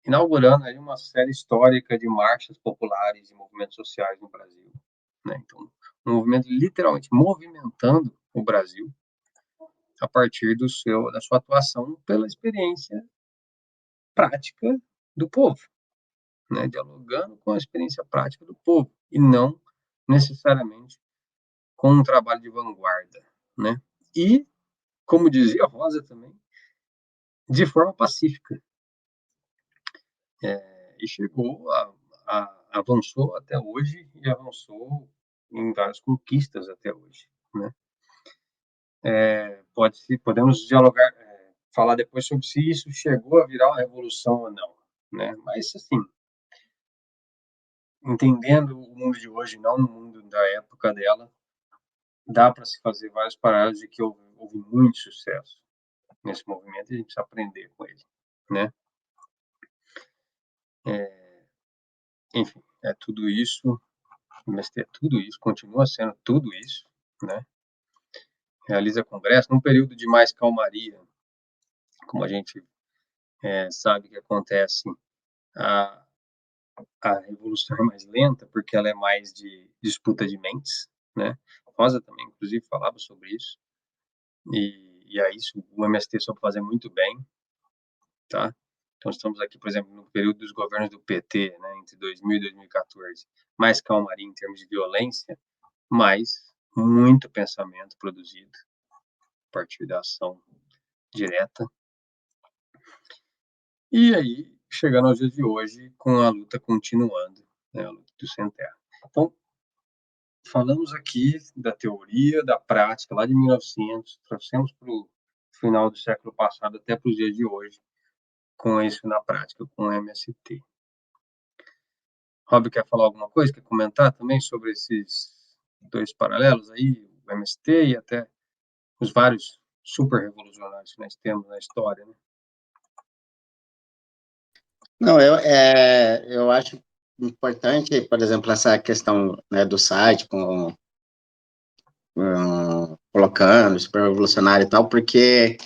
[SPEAKER 1] inaugurando aí uma série histórica de marchas populares e movimentos sociais no Brasil, né? Então, um movimento literalmente movimentando o Brasil a partir da sua atuação pela experiência prática do povo, né? Dialogando com a experiência prática do povo e não necessariamente com um trabalho de vanguarda, né? E, como dizia Rosa também, de forma pacífica. E chegou avançou até hoje e avançou em várias conquistas até hoje, né? Podemos dialogar, falar depois sobre se isso chegou a virar uma revolução ou não, né? Mas, assim, entendendo o mundo de hoje, não o mundo da época dela, dá para se fazer vários paralelos de que houve muito sucesso nesse movimento e a gente precisa aprender com ele, né? Enfim, é tudo isso, mas é tudo isso, continua sendo tudo isso, né? Realiza congresso num período de mais calmaria, como a gente sabe que acontece, a, a revolução é mais lenta, porque ela é mais de disputa de mentes, né? Rosa também, inclusive, falava sobre isso, e aí isso o MST soube fazer muito bem, tá? Então, estamos aqui, por exemplo, no período dos governos do PT, né, entre 2000 e 2014, mais calmaria em termos de violência, mas muito pensamento produzido a partir da ação direta. E aí, chegando aos dias de hoje, com a luta continuando, né, a luta do Sem Terra. Então, falamos aqui da teoria, da prática, lá de 1900, trouxemos para o final do século passado até para os dias de hoje, com isso na prática, com o MST. Rob, quer falar alguma coisa? Quer comentar também sobre esses dois paralelos aí, o MST e até os vários super revolucionários que nós temos na história, né?
[SPEAKER 2] Não, eu acho importante, por exemplo, essa questão, né, do site, colocando super revolucionário e tal, porque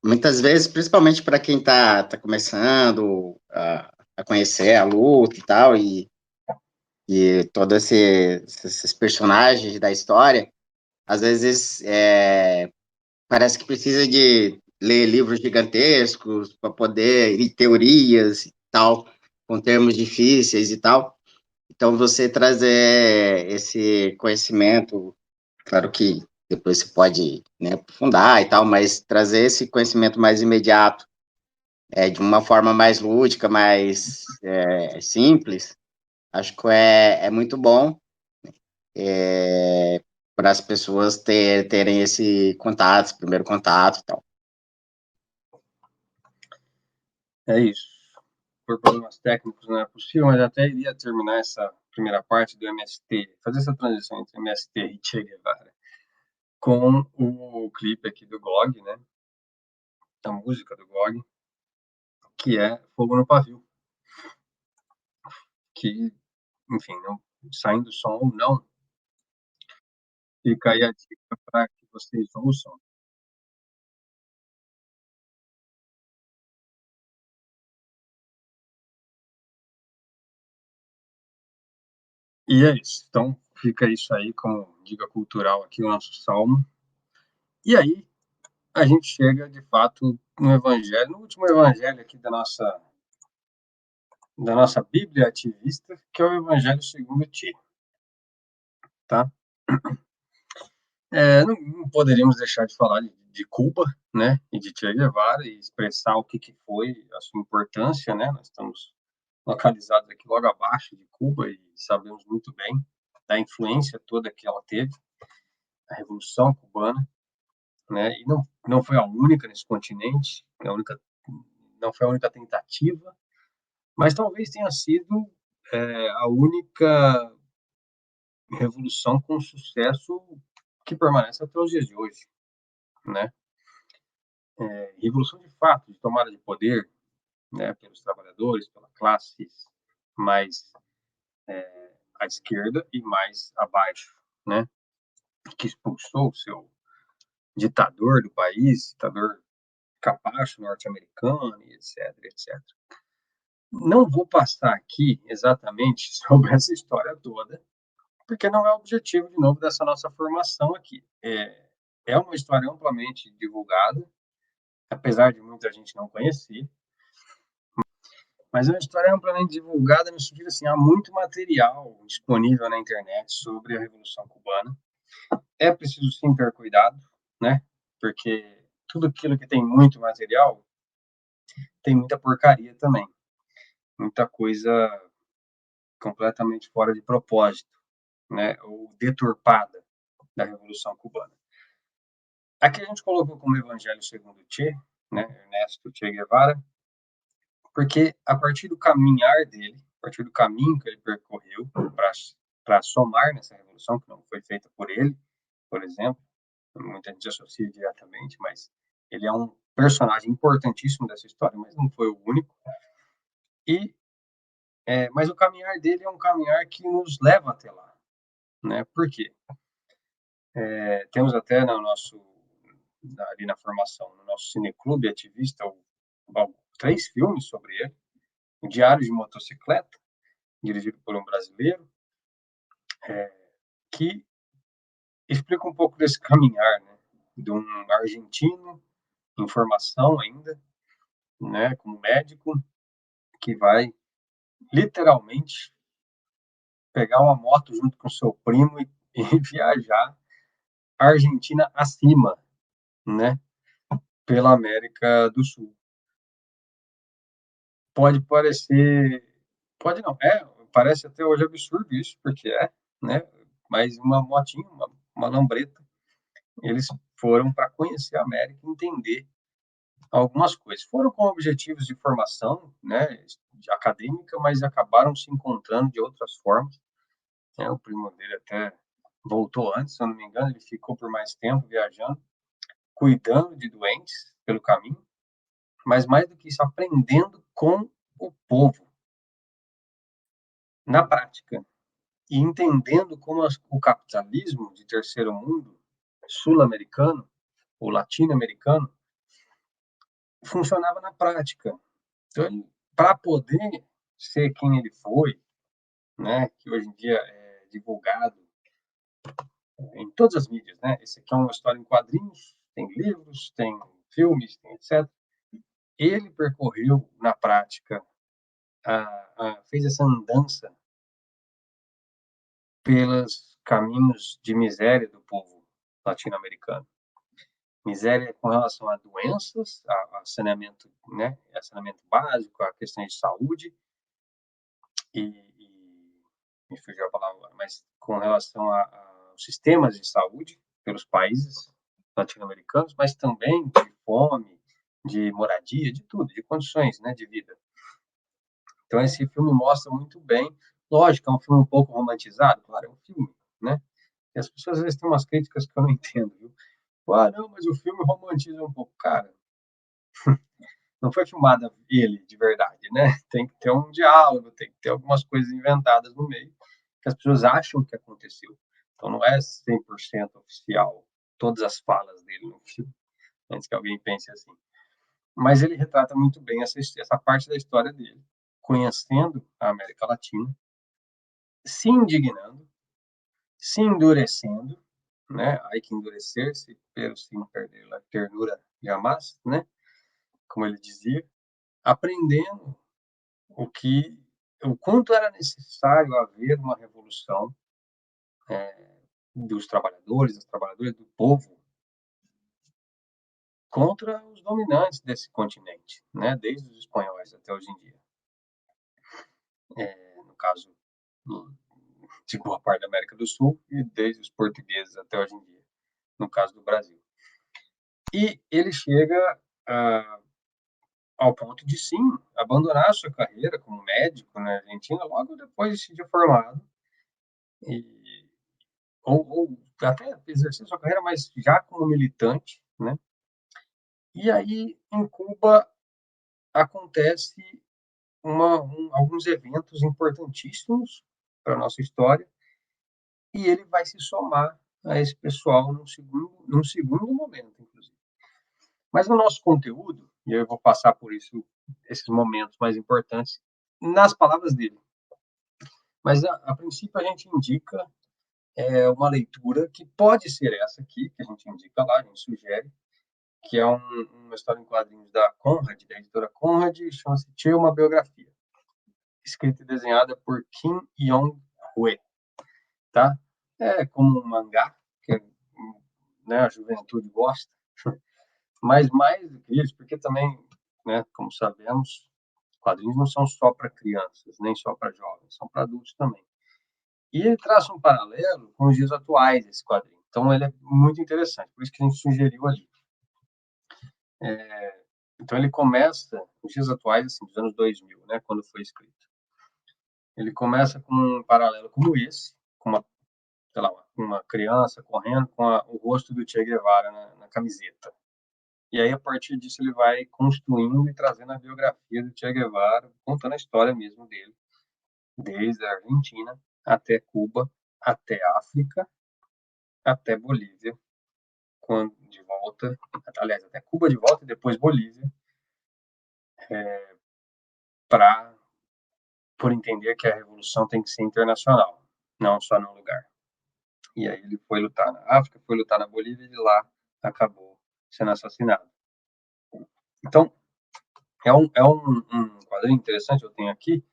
[SPEAKER 2] muitas vezes, principalmente para quem está começando a conhecer a luta e tal, e todos esses personagens da história, às vezes parece que precisa de ler livros gigantescos para poder, e teorias e tal, com termos difíceis e tal. Então, você trazer esse conhecimento, claro que depois você pode, né, aprofundar e tal, mas trazer esse conhecimento mais imediato, de uma forma mais lúdica, mais simples, acho que é muito bom para as pessoas terem esse contato, esse primeiro contato e tal.
[SPEAKER 1] É isso. Por problemas técnicos não é possível, mas até iria terminar essa primeira parte do MST, fazer essa transição entre MST e Che Guevara, com o clipe aqui do GOG, né? A música do GOG, que é Fogo no Pavio, que, enfim, não, saindo som ou não, fica aí a dica para que vocês ouçam. E é isso. Então, fica isso aí como dica cultural aqui, o nosso salmo. E aí, a gente chega, de fato, no evangelho, no último evangelho aqui da nossa Bíblia ativista, que é o Evangelho segundo Ti, tá? Não poderíamos deixar de falar de Cuba, né, e de Che Guevara, e expressar o que foi a sua importância, né? Nós estamos localizados aqui logo abaixo de Cuba e sabemos muito bem da influência toda que ela teve, a Revolução Cubana, né? E não foi a única nesse continente, não foi a única tentativa, mas talvez tenha sido a única revolução com sucesso que permanece até os dias de hoje, né? Revolução de fato, de tomada de poder, né, pelos trabalhadores, pela classe mais à esquerda e mais abaixo, né, que expulsou o seu ditador do país, ditador capacho norte-americano, etc, etc. Não vou passar aqui exatamente sobre essa história toda, porque não é o objetivo, de novo, dessa nossa formação aqui. É uma história amplamente divulgada, apesar de muita gente não conhecer, mas é uma história amplamente divulgada no sentido assim, há muito material disponível na internet sobre a Revolução Cubana. É preciso sim ter cuidado, né? Porque tudo aquilo que tem muito material tem muita porcaria também, muita coisa completamente fora de propósito, né? Ou deturpada da Revolução Cubana. Aqui a gente colocou como Evangelho segundo Che, né? Ernesto Che Guevara, porque a partir do caminhar dele, a partir do caminho que ele percorreu para somar nessa revolução, que não foi feita por ele, por exemplo, muita gente associa diretamente, mas ele é um personagem importantíssimo dessa história, mas não foi o único. E mas o caminhar dele é um caminhar que nos leva até lá, né? Por quê? Temos até no nosso ali na formação, no nosso cineclube ativista, 3 filmes sobre ele: o Diário de Motocicleta, dirigido por um brasileiro, que explica um pouco desse caminhar, né, de um argentino em formação ainda, né, como médico, que vai literalmente pegar uma moto junto com seu primo e viajar a Argentina acima, né, pela América do Sul. Pode parecer, pode não, parece até hoje absurdo isso, porque né, mas uma motinha, uma lambreta, eles foram para conhecer a América, entender algumas coisas. Foram com objetivos de formação, né, acadêmica, mas acabaram se encontrando de outras formas, né? O primo dele até voltou antes, se eu não me engano, ele ficou por mais tempo viajando, cuidando de doentes pelo caminho, mas mais do que isso, aprendendo com o povo, na prática, e entendendo como o capitalismo de terceiro mundo, sul-americano ou latino-americano, funcionava na prática. Então, para poder ser quem ele foi, né, que hoje em dia é divulgado em todas as mídias, né? Esse aqui é uma história em quadrinhos, tem livros, tem filmes, tem etc. Ele percorreu na prática, fez essa andança pelos caminhos de miséria do povo latino-americano. Miséria com relação a doenças, a saneamento, né, a saneamento básico, a questões de saúde, e me fugiu a palavra agora, mas com relação aos sistemas de saúde pelos países latino-americanos, mas também de fome, de moradia, de tudo, de condições, né, de vida. Então esse filme mostra muito bem, lógico, é um filme um pouco romantizado, claro, é um filme, né? E as pessoas às vezes têm umas críticas que eu não entendo, viu? Ah, não, mas o filme romantiza um pouco, cara. Não foi filmado ele de verdade, né? Tem que ter um diálogo, tem que ter algumas coisas inventadas no meio que as pessoas acham que aconteceu. Então não é 100% oficial todas as falas dele no filme, antes que alguém pense assim. Mas ele retrata muito bem essa parte da história dele, conhecendo a América Latina, se indignando, se endurecendo, né? Aí que endurecer-se, pero sim perder a ternura jamais, né? Como ele dizia, aprendendo o quanto era necessário haver uma revolução dos trabalhadores, das trabalhadoras, do povo contra os dominantes desse continente, né? Desde os espanhóis até hoje em dia. No caso de boa parte da América do Sul e desde os portugueses até hoje em dia, no caso do Brasil. E ele chega ao ponto de, sim, abandonar a sua carreira como médico na Argentina logo depois de se formado, e, ou até exercer sua carreira, mas já como militante, né? E aí, em Cuba, acontece alguns eventos importantíssimos para a nossa história, e ele vai se somar a esse pessoal num segundo momento, inclusive. Mas no nosso conteúdo, e eu vou passar por isso, esses momentos mais importantes, nas palavras dele. Mas, a princípio, a gente indica uma leitura que pode ser essa aqui, que a gente indica lá, a gente sugere, que é uma história em quadrinhos da Conrad, da editora Conrad, chama-se Tio, uma biografia, escrita e desenhada por Kim Yong-hue, tá? É como um mangá, que né, a juventude gosta, mas mais do que isso, porque também, né, como sabemos, quadrinhos não são só para crianças, nem só para jovens, são para adultos também. E ele traça um paralelo com os dias atuais desse quadrinho. Então ele é muito interessante, por isso que a gente sugeriu ali. Então ele começa nos dias atuais, assim, dos anos 2000, né, quando foi escrito. Ele começa com um paralelo como esse, com sei lá, uma criança correndo com o rosto do Che Guevara na camiseta. E aí, a partir disso, ele vai construindo e trazendo a biografia do Che Guevara, contando a história mesmo dele, desde a Argentina até Cuba, até África, até Bolívia, quando de volta, aliás, até Cuba de volta e depois Bolívia, para por entender que a revolução tem que ser internacional, não só num lugar. E aí ele foi lutar na África, foi lutar na Bolívia e de lá acabou sendo assassinado. Então, um quadrinho interessante eu tenho aqui,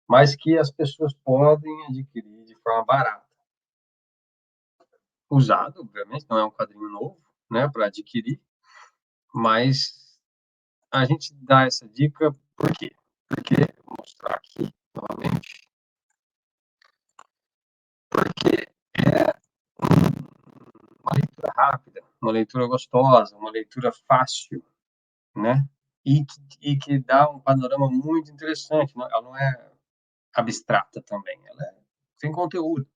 [SPEAKER 1] mas que as pessoas podem adquirir de forma barata. Usado, obviamente, não é um quadrinho novo, né, para adquirir, mas a gente dá essa dica por quê? Porque, vou mostrar aqui novamente, porque é uma leitura rápida, uma leitura gostosa, uma leitura fácil, né? E que dá um panorama muito interessante. Ela não é abstrata também, ela tem conteúdo,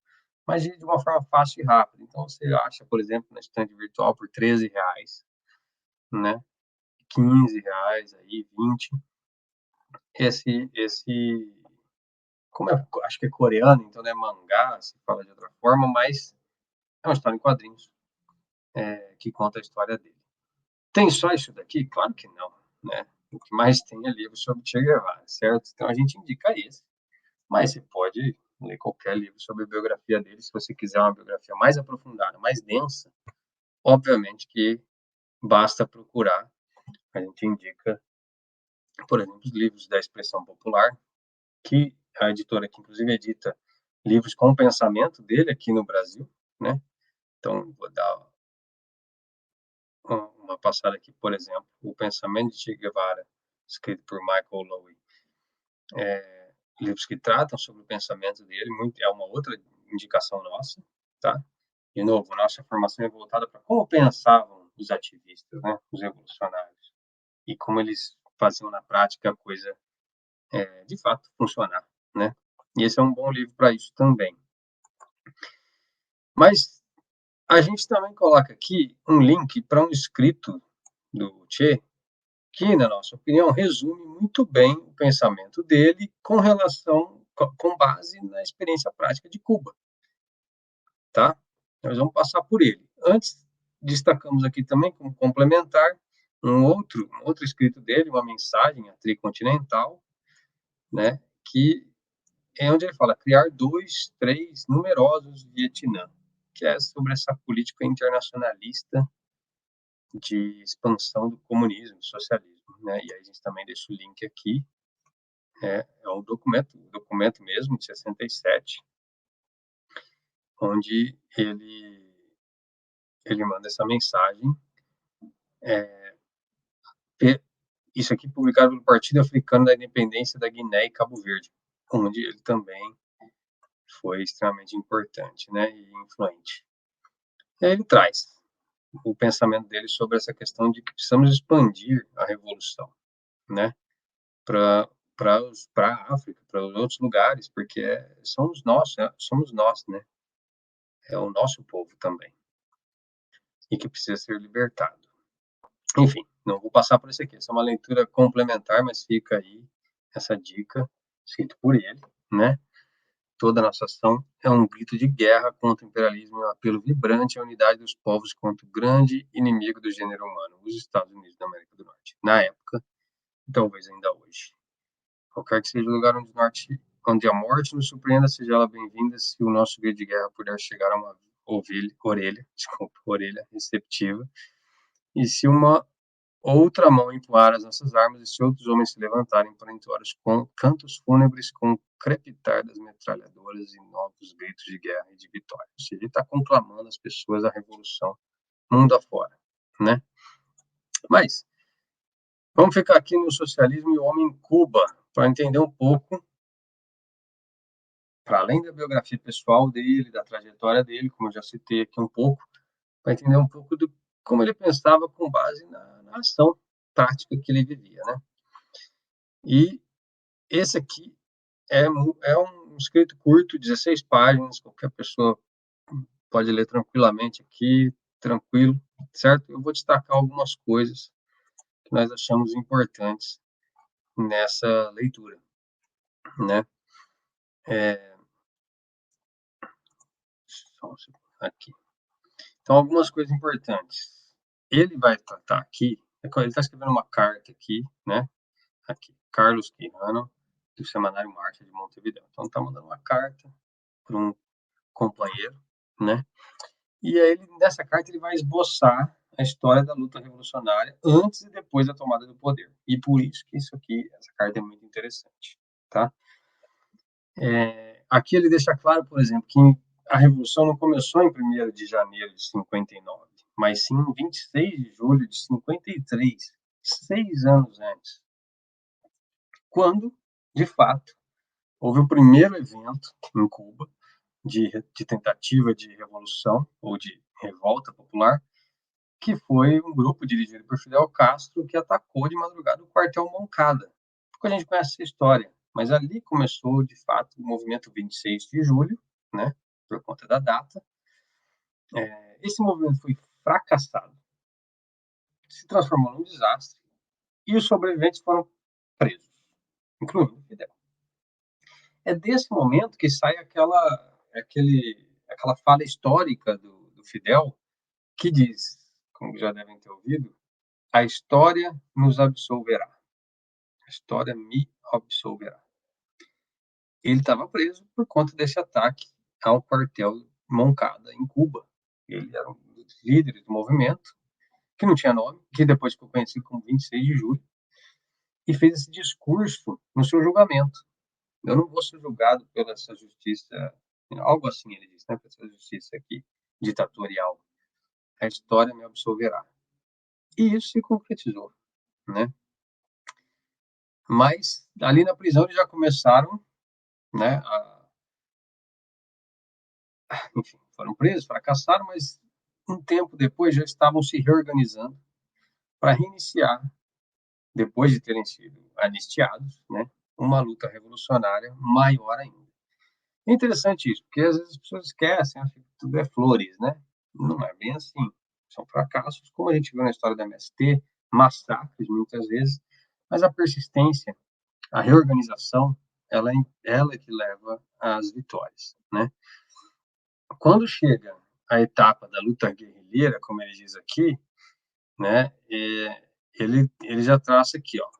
[SPEAKER 1] mas de uma forma fácil e rápida. Então você acha, por exemplo, na estante virtual por R$ 13, né? R$ 15, aí 20. Esse, como acho que é coreano, então não é mangá, se fala de outra forma, mas é uma história em quadrinhos que conta a história dele. Tem só isso daqui? Claro que não, né? O que mais tem é livro sobre Che Guevara, certo? Então a gente indica esse. Mas você pode ler qualquer livro sobre a biografia dele, se você quiser uma biografia mais aprofundada, mais densa, obviamente que basta procurar. A gente indica, por exemplo, os livros da expressão popular, que a editora que inclusive edita livros com o pensamento dele aqui no Brasil, né? Então, vou dar uma passada aqui, por exemplo, O Pensamento de Che Guevara, escrito por Michael Lowy. Livros que tratam sobre o pensamento dele, é uma outra indicação nossa, tá? De novo, nossa formação é voltada para como pensavam os ativistas, né? Os revolucionários, e como eles faziam na prática a coisa de fato funcionar, né? E esse é um bom livro para isso também. Mas a gente também coloca aqui um link para um escrito do Che, que, na nossa opinião, resume muito bem o pensamento dele com base na experiência prática de Cuba, tá? Nós vamos passar por ele. Antes, destacamos aqui também como complementar um outro escrito dele, uma mensagem a tricontinental, né? Que é onde ele fala criar 2, 3 numerosos Vietnã, que é sobre essa política internacionalista de expansão do comunismo, do socialismo, né? E aí a gente também deixa o link aqui, um documento mesmo, de 67, onde ele manda essa mensagem, isso aqui publicado pelo Partido Africano da Independência da Guiné e Cabo Verde, onde ele também foi extremamente importante, né, e influente. E aí ele traz o pensamento dele sobre essa questão de que precisamos expandir a revolução, né, para a África, para os outros lugares, porque somos nós, né, é o nosso povo também, e que precisa ser libertado. Enfim, não vou passar por isso aqui, essa é uma leitura complementar, mas fica aí essa dica, escrito por ele, né? Toda a nossa ação é um grito de guerra contra o imperialismo e um apelo vibrante à unidade dos povos contra o grande inimigo do gênero humano, os Estados Unidos da América do Norte, na época, e talvez ainda hoje. Qualquer que seja o lugar onde a morte nos surpreenda, seja ela bem-vinda, se o nosso grito de guerra puder chegar a uma orelha receptiva, e se uma outra mão empunhar as nossas armas, e se outros homens se levantarem perentórios com cantos fúnebres, com crepitar das metralhadoras e novos gritos de guerra e de vitória. Ou seja, ele está conclamando as pessoas à revolução mundo afora, né? Mas vamos ficar aqui no socialismo e o homem em Cuba, para entender um pouco, para além da biografia pessoal dele, da trajetória dele, como eu já citei aqui um pouco, para entender um pouco do como ele pensava com base na ação prática que ele vivia, né? E esse aqui é um escrito curto, 16 páginas, qualquer pessoa pode ler tranquilamente aqui, tranquilo, certo? Eu vou destacar algumas coisas que nós achamos importantes nessa leitura, né? Aqui. Então, algumas coisas importantes. Ele vai tratar aqui, ele está escrevendo uma carta aqui, né? Aqui, Carlos Quijano, do Semanário Marcha de Montevideo. Então, está mandando uma carta para um companheiro, né? E aí, nessa carta, ele vai esboçar a história da luta revolucionária antes e depois da tomada do poder. E por isso que essa carta é muito interessante, tá? Aqui ele deixa claro, por exemplo, que a revolução não começou em 1º de janeiro de 59, mas sim em 26 de julho de 53, 6 anos antes, quando, de fato, houve o primeiro evento em Cuba de tentativa de revolução ou de revolta popular, que foi um grupo dirigido por Fidel Castro que atacou de madrugada o quartel Moncada. Pouco a gente conhece essa história, mas ali começou, de fato, o movimento 26 de julho, né, por conta da data. Esse movimento foi fracassado, se transformou num desastre, e os sobreviventes foram presos, incluindo Fidel. É desse momento que sai aquela fala histórica do Fidel, que diz, como já devem ter ouvido, a história nos absolverá. A história me absolverá. Ele estava preso por conta desse ataque ao quartel Moncada, em Cuba. Ele era um dos líderes do movimento, que não tinha nome, que depois ficou conhecido como 26 de julho, e fez esse discurso no seu julgamento. Eu não vou ser julgado pela essa justiça algo assim ele diz, né, para essa justiça aqui ditatorial, a história me absolverá. E isso se concretizou, né? Mas ali na prisão eles já começaram, né, enfim, foram presos, fracassaram, mas um tempo depois já estavam se reorganizando para reiniciar, depois de terem sido anistiados, né, uma luta revolucionária maior ainda. É interessante isso, porque às vezes as pessoas esquecem, acham que tudo é flores, né? Não é bem assim. São fracassos, como a gente viu na história da MST, massacres muitas vezes, mas a persistência, a reorganização, ela é que leva às vitórias, né? Quando chega a etapa da luta guerrilheira, como ele diz aqui, né, ele já traça aqui, ó.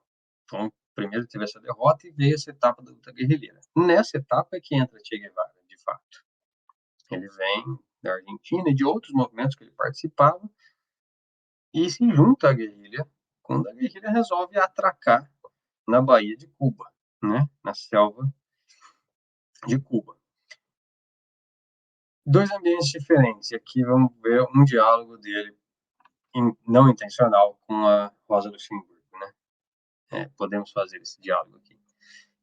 [SPEAKER 1] Então, primeiro teve essa derrota e veio essa etapa da luta guerrilheira. Nessa etapa é que entra Che Guevara, de fato. Ele vem da Argentina e de outros movimentos que ele participava e se junta à guerrilha quando a guerrilha resolve atracar na Baía de Cuba, né, na selva de Cuba. Dois ambientes diferentes. E aqui vamos ver um diálogo dele não intencional com a Rosa Luxemburgo, né? Podemos fazer esse diálogo aqui.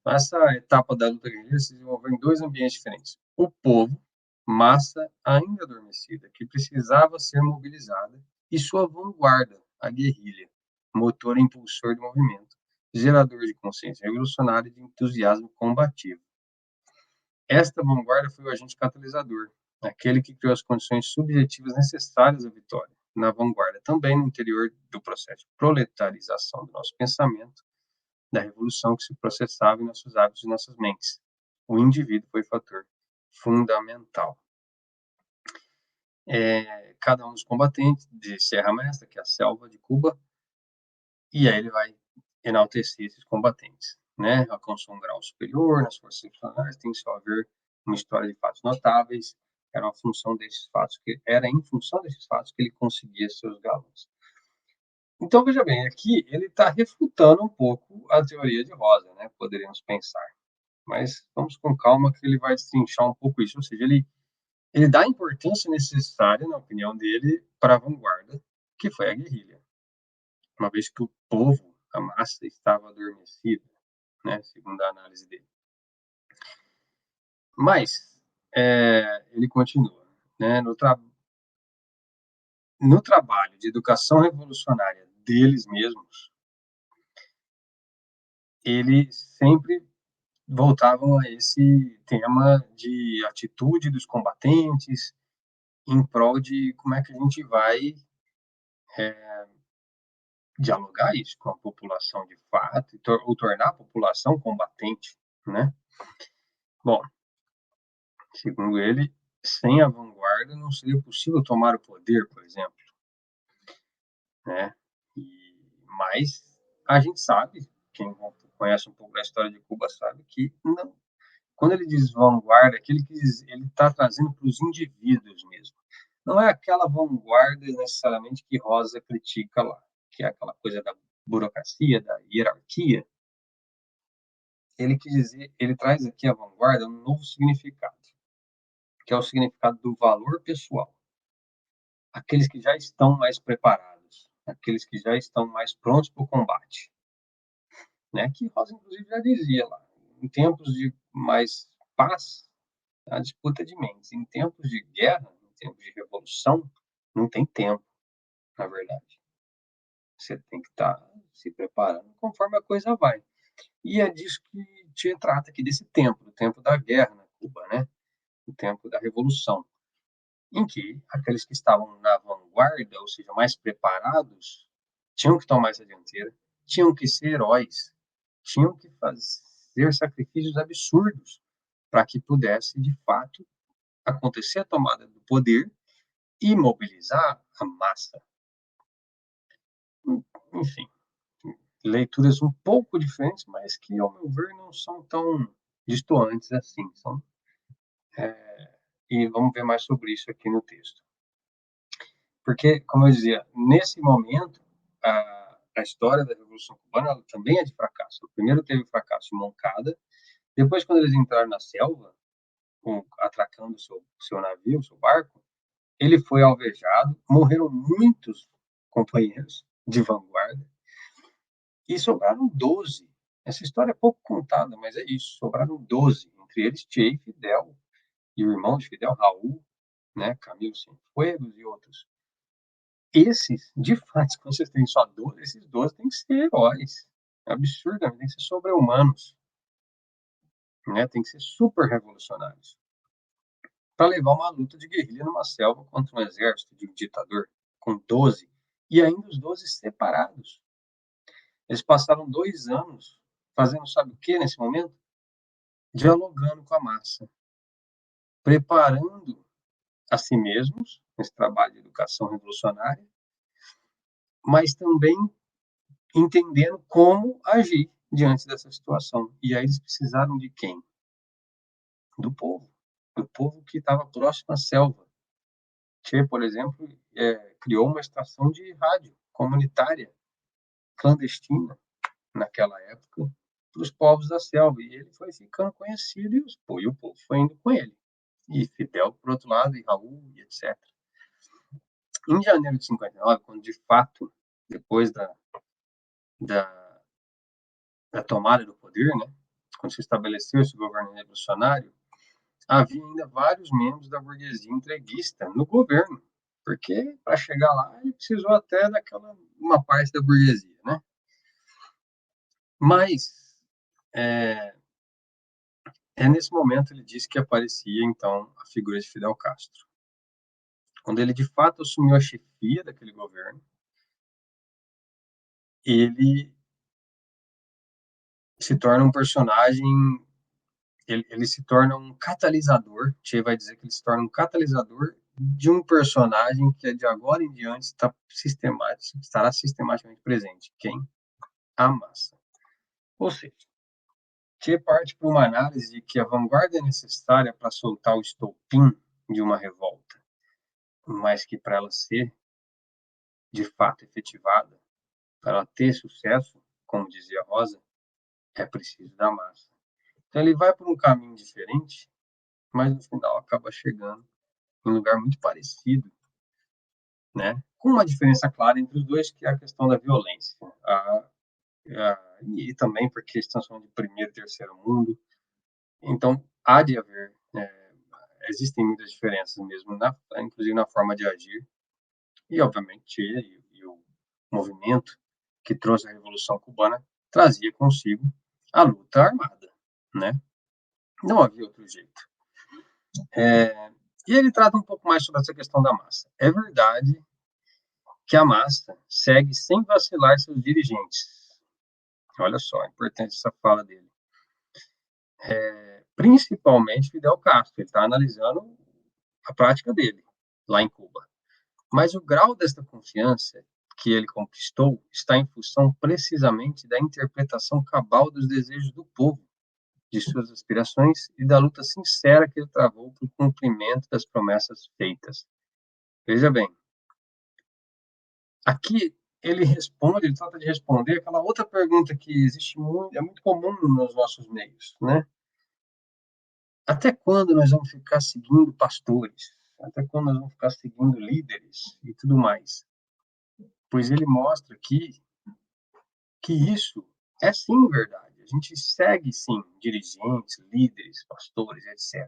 [SPEAKER 1] Essa etapa da luta guerrilheira se desenvolveu em dois ambientes diferentes. O povo, massa ainda adormecida, que precisava ser mobilizada, e sua vanguarda, a guerrilha, motor impulsor do movimento, gerador de consciência revolucionária e de entusiasmo combativo. Esta vanguarda foi o agente catalisador, aquele que criou as condições subjetivas necessárias à vitória. Na vanguarda, também no interior do processo de proletarização do nosso pensamento, da revolução que se processava em nossos hábitos e nossas mentes. O indivíduo foi fator fundamental. Cada um dos combatentes de Serra Maestra, que é a selva de Cuba, e aí ele vai enaltecer esses combatentes, né? Alcançou um grau superior nas forças revolucionárias, tem só a ver uma história de fatos notáveis, era uma função desses fatos que era em função desses fatos que ele conseguia seus galões. Então veja bem, aqui ele está refutando um pouco a teoria de Rosa, né? Poderíamos pensar, mas vamos com calma que ele vai destrinchar um pouco isso, ou seja, ele dá a importância necessária, na opinião dele, para a vanguarda, que foi a guerrilha, uma vez que o povo, a massa, estava adormecida, né, segundo a análise dele. Mas ele continua, né, no trabalho de educação revolucionária deles mesmos, eles sempre voltavam a esse tema de atitude dos combatentes em prol de como é que a gente vai dialogar isso com a população de fato, ou tornar a população combatente, né? Bom, segundo ele, sem a vanguarda não seria possível tomar o poder, por exemplo, né? Mas a gente sabe, quem conhece um pouco da história de Cuba sabe que não. Quando ele diz vanguarda, aquele que ele está trazendo para os indivíduos mesmo. Não é aquela vanguarda necessariamente que Rosa critica lá, que é aquela coisa da burocracia, da hierarquia. Ele quis dizer, ele traz aqui a vanguarda um novo significado, que é o significado do valor pessoal. Aqueles que já estão mais preparados, aqueles que já estão mais prontos para o combate, né? Que Rosa inclusive já dizia lá, em tempos de mais paz, a disputa de mentes. Em tempos de guerra, em tempos de revolução, não tem tempo, na verdade. Você tem que estar se preparando conforme a coisa vai. E é disso que te trata aqui, desse tempo, o tempo da guerra na Cuba, né? O tempo da revolução, em que aqueles que estavam na vanguarda, ou seja, mais preparados, tinham que tomar essa dianteira, tinham que ser heróis, tinham que fazer sacrifícios absurdos para que pudesse, de fato, acontecer a tomada do poder e mobilizar a massa. Enfim, leituras um pouco diferentes, mas que, ao meu ver, não são tão distantes assim. E vamos ver mais sobre isso aqui no texto. Porque, como eu dizia, nesse momento, a história da Revolução Cubana também é de fracasso. Primeiro teve o fracasso em Moncada, depois, quando eles entraram na selva, atracando o seu navio, o seu barco, ele foi alvejado, morreram muitos companheiros de vanguarda, e sobraram 12. Essa história é pouco contada, mas é isso, sobraram 12, entre eles Che e Fidel, e o irmão de Fidel, Raul, né, Camilo Cienfuegos e outros. Esses, de fato, quando vocês têm só 12, esses 12 têm que ser heróis. Absurdamente, tem que ser sobre-humanos. Né? Tem que ser super revolucionários. Para levar uma luta de guerrilha numa selva contra um exército de um ditador com 12, e ainda os 12 separados. Eles passaram 2 anos fazendo sabe o que nesse momento? Dialogando com a massa. Preparando a si mesmos, nesse trabalho de educação revolucionária, mas também entendendo como agir diante dessa situação. E aí eles precisaram de quem? Do povo que estava próximo à selva. Che, por exemplo, criou uma estação de rádio comunitária, clandestina, naquela época, para os povos da selva. E ele foi ficando conhecido e o povo foi indo com ele. E Fidel, por outro lado, e Raul, e etc. Em janeiro de 59, quando de fato, depois da, da tomada do poder, né, quando se estabeleceu esse governo revolucionário, havia ainda vários membros da burguesia entreguista no governo, porque para chegar lá ele precisou até daquela uma parte da burguesia, né? Mas nesse momento ele disse que aparecia então a figura de Fidel Castro, quando ele de fato assumiu a chefia daquele governo. Ele se torna um personagem, ele se torna um catalisador. Che vai dizer que ele se torna um catalisador de um personagem que de agora em diante estará sistematicamente presente. Quem? A massa. Ou seja, Che parte para uma análise de que a vanguarda é necessária para soltar o estopim de uma revolta, mas que para ela ser de fato efetivada, para ela ter sucesso, como dizia Rosa, é preciso da massa. Então ele vai por um caminho diferente, mas no final acaba chegando em um lugar muito parecido, né? Com uma diferença clara entre os dois, que é a questão da violência. E também porque estamos falando de primeiro e terceiro mundo. Então, há de haver, existem muitas diferenças mesmo, inclusive na forma de agir. E, obviamente, e o movimento que trouxe a Revolução Cubana trazia consigo a luta armada, né? Não havia outro jeito. E ele trata um pouco mais sobre essa questão da massa. É verdade que a massa segue sem vacilar seus dirigentes. Olha só, é importante essa fala dele. Principalmente Fidel Castro, ele está analisando a prática dele lá em Cuba. Mas o grau desta confiança que ele conquistou está em função precisamente da interpretação cabal dos desejos do povo, de suas aspirações e da luta sincera que ele travou para o cumprimento das promessas feitas. Veja bem, aqui ele trata de responder aquela outra pergunta que existe muito, é muito comum nos nossos meios, né? Até quando nós vamos ficar seguindo pastores? Até quando nós vamos ficar seguindo líderes e tudo mais? Pois ele mostra aqui que isso é sim verdade. A gente segue sim dirigentes, líderes, pastores, etc.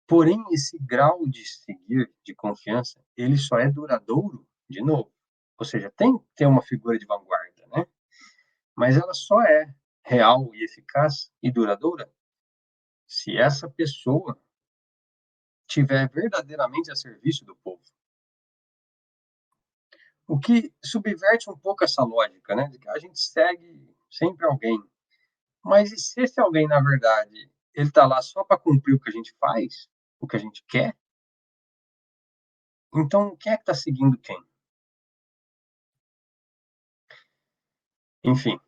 [SPEAKER 1] Porém, esse grau de seguir, de confiança, ele só é duradouro, de novo. Ou seja, tem que ter uma figura de vanguarda, né? Mas ela só é real e eficaz e duradoura se essa pessoa tiver verdadeiramente a serviço do povo. O que subverte um pouco essa lógica, né? De que a gente segue sempre alguém. Mas e se esse alguém, na verdade, ele está lá só para cumprir o que a gente faz, o que a gente quer? Então, quem é que está seguindo quem? Enfim,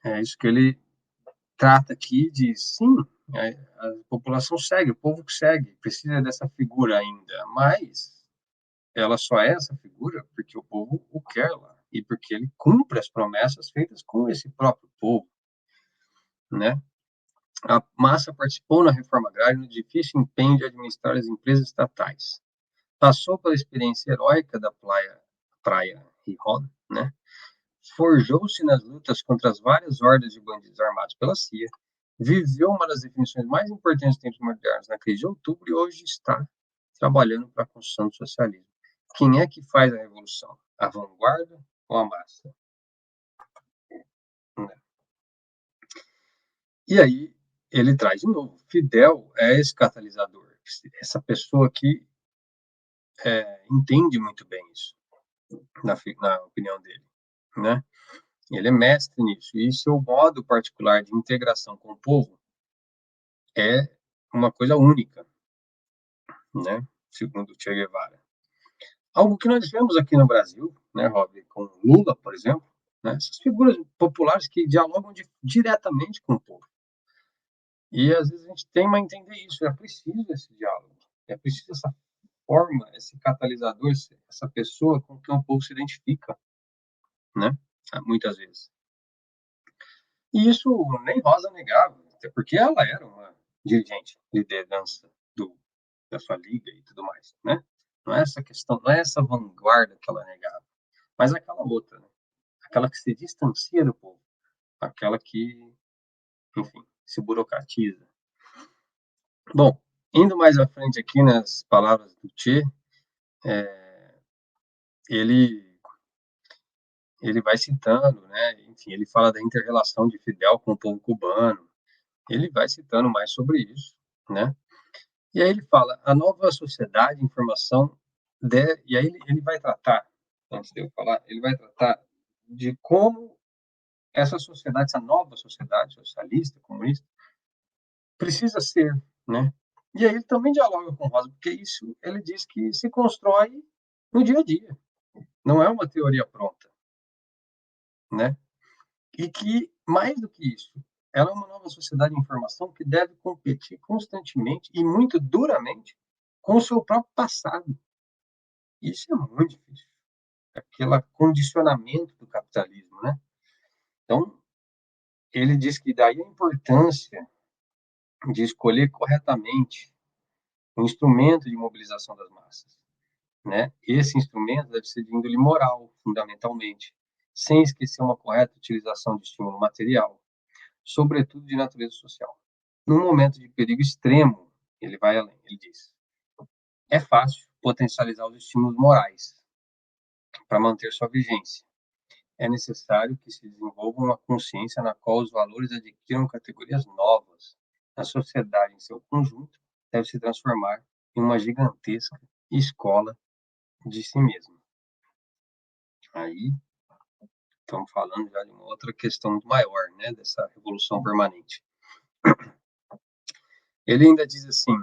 [SPEAKER 1] é isso que ele trata aqui de, sim, a população segue, o povo que segue, precisa dessa figura ainda, mas ela só é essa figura porque o povo o quer lá e porque ele cumpre as promessas feitas com esse próprio povo, né? A massa participou na reforma agrária no difícil empenho de administrar as empresas estatais. Passou pela experiência heróica da Praia Gijón, né? Forjou-se nas lutas contra as várias hordas de bandidos armados pela CIA, viveu uma das definições mais importantes dos tempos modernos na crise de outubro e hoje está trabalhando para a construção do socialismo. Quem é que faz a revolução? A vanguarda ou a massa? E aí ele traz de novo, Fidel é esse catalisador, essa pessoa que entende muito bem isso, na opinião dele, né? Ele é mestre nisso, e seu modo particular de integração com o povo é uma coisa única, né? Segundo Che Guevara. Algo que nós vemos aqui no Brasil, né, Rob, com Lula, por exemplo, né? Essas figuras populares que dialogam diretamente com o povo. E às vezes a gente tem a entender isso, é preciso esse diálogo, é preciso essa forma, esse catalisador, essa pessoa com quem o povo se identifica, né? Muitas vezes. E isso nem Rosa negava, até porque ela era uma dirigente, liderança da sua liga e tudo mais, né? Não é essa questão, não é essa vanguarda que ela negava, mas aquela outra, né? Aquela que se distancia do povo, aquela que, enfim, se burocratiza. Bom, indo mais à frente aqui nas palavras do Che, ele ele vai citando, né? Enfim, ele fala da inter-relação de Fidel com o povo cubano. Ele vai citando mais sobre isso, né? E aí ele fala a nova sociedade, informação, e aí ele vai tratar, antes de eu falar, ele vai tratar de como essa sociedade, essa nova sociedade socialista, comunista, precisa ser, né? E aí ele também dialoga com Rosa, porque isso ele diz que se constrói no dia a dia, não é uma teoria pronta, né? E que, mais do que isso, ela é uma nova sociedade de informação que deve competir constantemente e muito duramente com o seu próprio passado. Isso é muito difícil. Aquele condicionamento do capitalismo, né? Então, ele diz que daí a importância de escolher corretamente um instrumento de mobilização das massas, né? Esse instrumento deve ser de índole moral, fundamentalmente, sem esquecer uma correta utilização de estímulo material, sobretudo de natureza social. Num momento de perigo extremo, ele vai além, ele diz: é fácil potencializar os estímulos morais para manter sua vigência. É necessário que se desenvolva uma consciência na qual os valores adquiram categorias novas. A sociedade, em seu conjunto, deve se transformar em uma gigantesca escola de si mesma. Aí estamos falando já de uma outra questão muito maior, né, dessa revolução permanente. Ele ainda diz assim: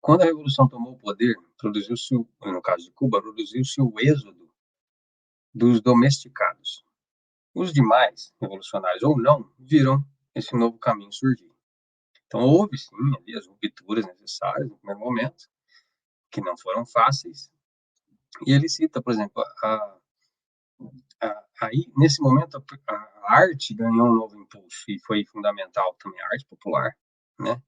[SPEAKER 1] quando a revolução tomou o poder, produziu-se, no caso de Cuba, produziu-se o êxodo dos domesticados. Os demais, revolucionários ou não, viram esse novo caminho surgir. Então, houve sim ali as rupturas necessárias no primeiro momento, que não foram fáceis. E ele cita, por exemplo, aí, nesse momento, a arte ganhou um novo impulso e foi fundamental também a arte popular, né?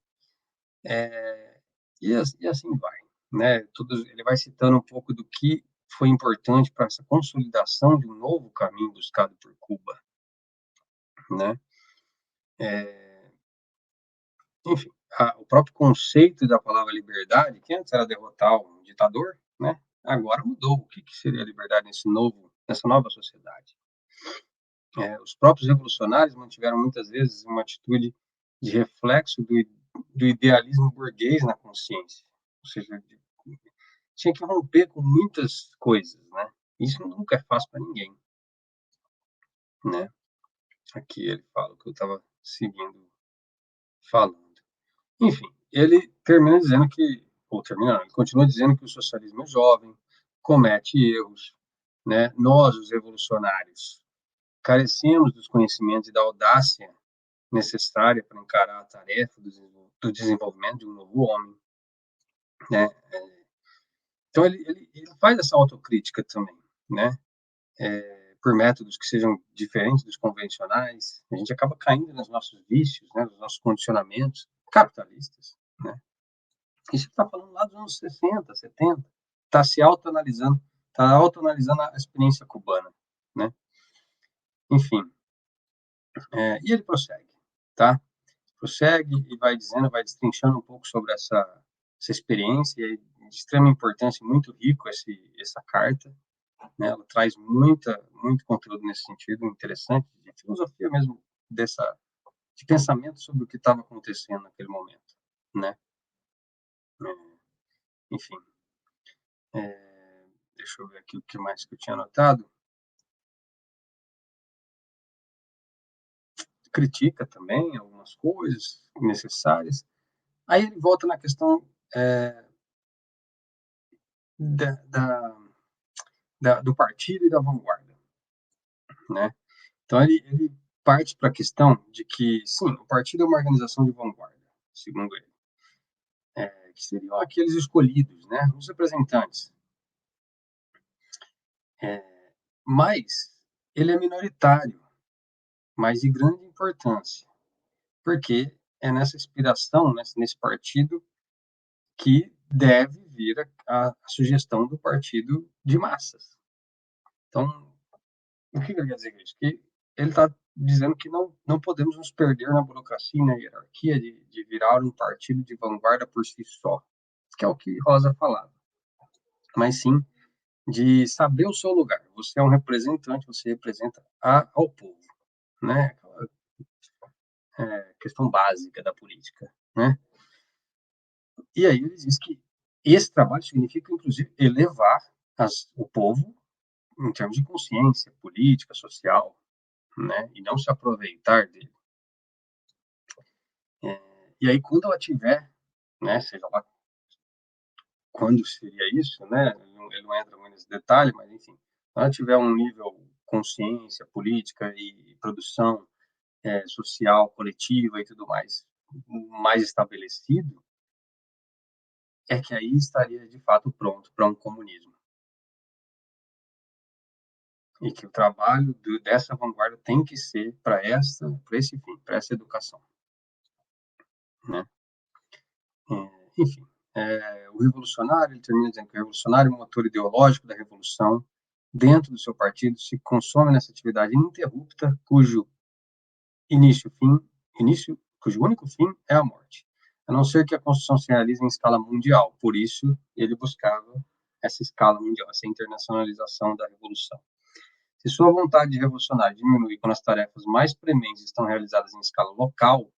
[SPEAKER 1] E assim vai, né? Ele vai citando um pouco do que foi importante para essa consolidação de um novo caminho buscado por Cuba, né? Enfim, o próprio conceito da palavra liberdade, que antes era derrotar um ditador, né? Agora mudou. O que seria liberdade nessa nova sociedade? Os próprios revolucionários mantiveram muitas vezes uma atitude de reflexo do idealismo burguês na consciência, ou seja, tinha que romper com muitas coisas, né? Isso nunca é fácil para ninguém, né? Aqui ele fala o que eu estava seguindo falando. Enfim, ele termina dizendo que, ou termina, não, ele continua dizendo que o socialismo é jovem, comete erros, né? Nós, os revolucionários, carecemos dos conhecimentos e da audácia necessária para encarar a tarefa do desenvolvimento de um novo homem, né? Então ele faz essa autocrítica também, né? por métodos que sejam diferentes dos convencionais, a gente acaba caindo nos nossos vícios, né, nos nossos condicionamentos capitalistas, né? Isso está falando lá dos anos 60, 70, está se autoanalisando, está autoanalisando a experiência cubana, né? Enfim, e ele prossegue, tá? Prossegue e vai dizendo, vai destrinchando um pouco sobre essa experiência, e de extrema importância, muito rico essa carta, né? Ela traz muito conteúdo nesse sentido, interessante, de filosofia mesmo, de pensamento sobre o que estava acontecendo naquele momento, né? Enfim, deixa eu ver aqui o que mais que eu tinha anotado. Critica também algumas coisas necessárias. Aí ele volta na questão da, do partido e da vanguarda, né? Então ele parte para a questão de que, sim, o partido é uma organização de vanguarda, segundo ele, que seriam aqueles escolhidos, né, os representantes. Mas ele é minoritário, mas de grande importância, porque é nessa inspiração, nesse partido, que deve vir a sugestão do partido de massas. Então, o que ele quer dizer com isso? Que ele está dizendo que não podemos nos perder na burocracia e na hierarquia de virar um partido de vanguarda por si só, que é o que Rosa falava, mas sim de saber o seu lugar. Você é um representante, você representa ao povo, né? Aquela questão básica da política, né? E aí ele diz que esse trabalho significa, inclusive, elevar o povo em termos de consciência política, social, né? E não se aproveitar dele. E aí, quando ela tiver, né, seja lá quando seria isso, né? Ele não entra muito nesse detalhe, mas enfim, quando ela tiver um nível consciência política e produção social, coletiva e tudo mais estabelecido, é que aí estaria de fato pronto para um comunismo. E que o trabalho dessa vanguarda tem que ser para esse fim, para essa educação, né? Enfim, o revolucionário, ele termina dizendo que o revolucionário é o motor ideológico da revolução, dentro do seu partido, se consome nessa atividade ininterrupta, cujo cujo único fim é a morte, a não ser que a construção se realize em escala mundial. Por isso, ele buscava essa escala mundial, essa internacionalização da revolução. Se sua vontade de revolucionar diminui quando as tarefas mais prementes estão realizadas em escala local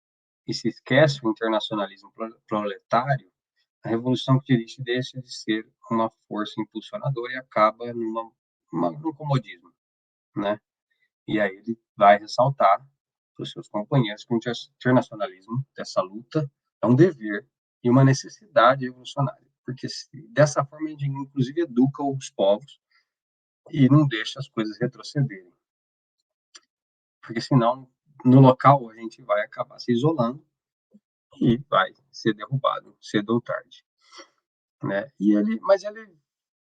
[SPEAKER 1] e se esquece o internacionalismo proletário, a revolução que dirige deixa de ser uma força impulsionadora e acaba num comodismo, né? E aí ele vai ressaltar para os seus companheiros que o internacionalismo dessa luta é um dever e uma necessidade revolucionária, porque dessa forma a gente inclusive educa os povos e não deixa as coisas retrocederem, porque senão no local a gente vai acabar se isolando e vai ser derrubado cedo ou tarde, né? Mas ele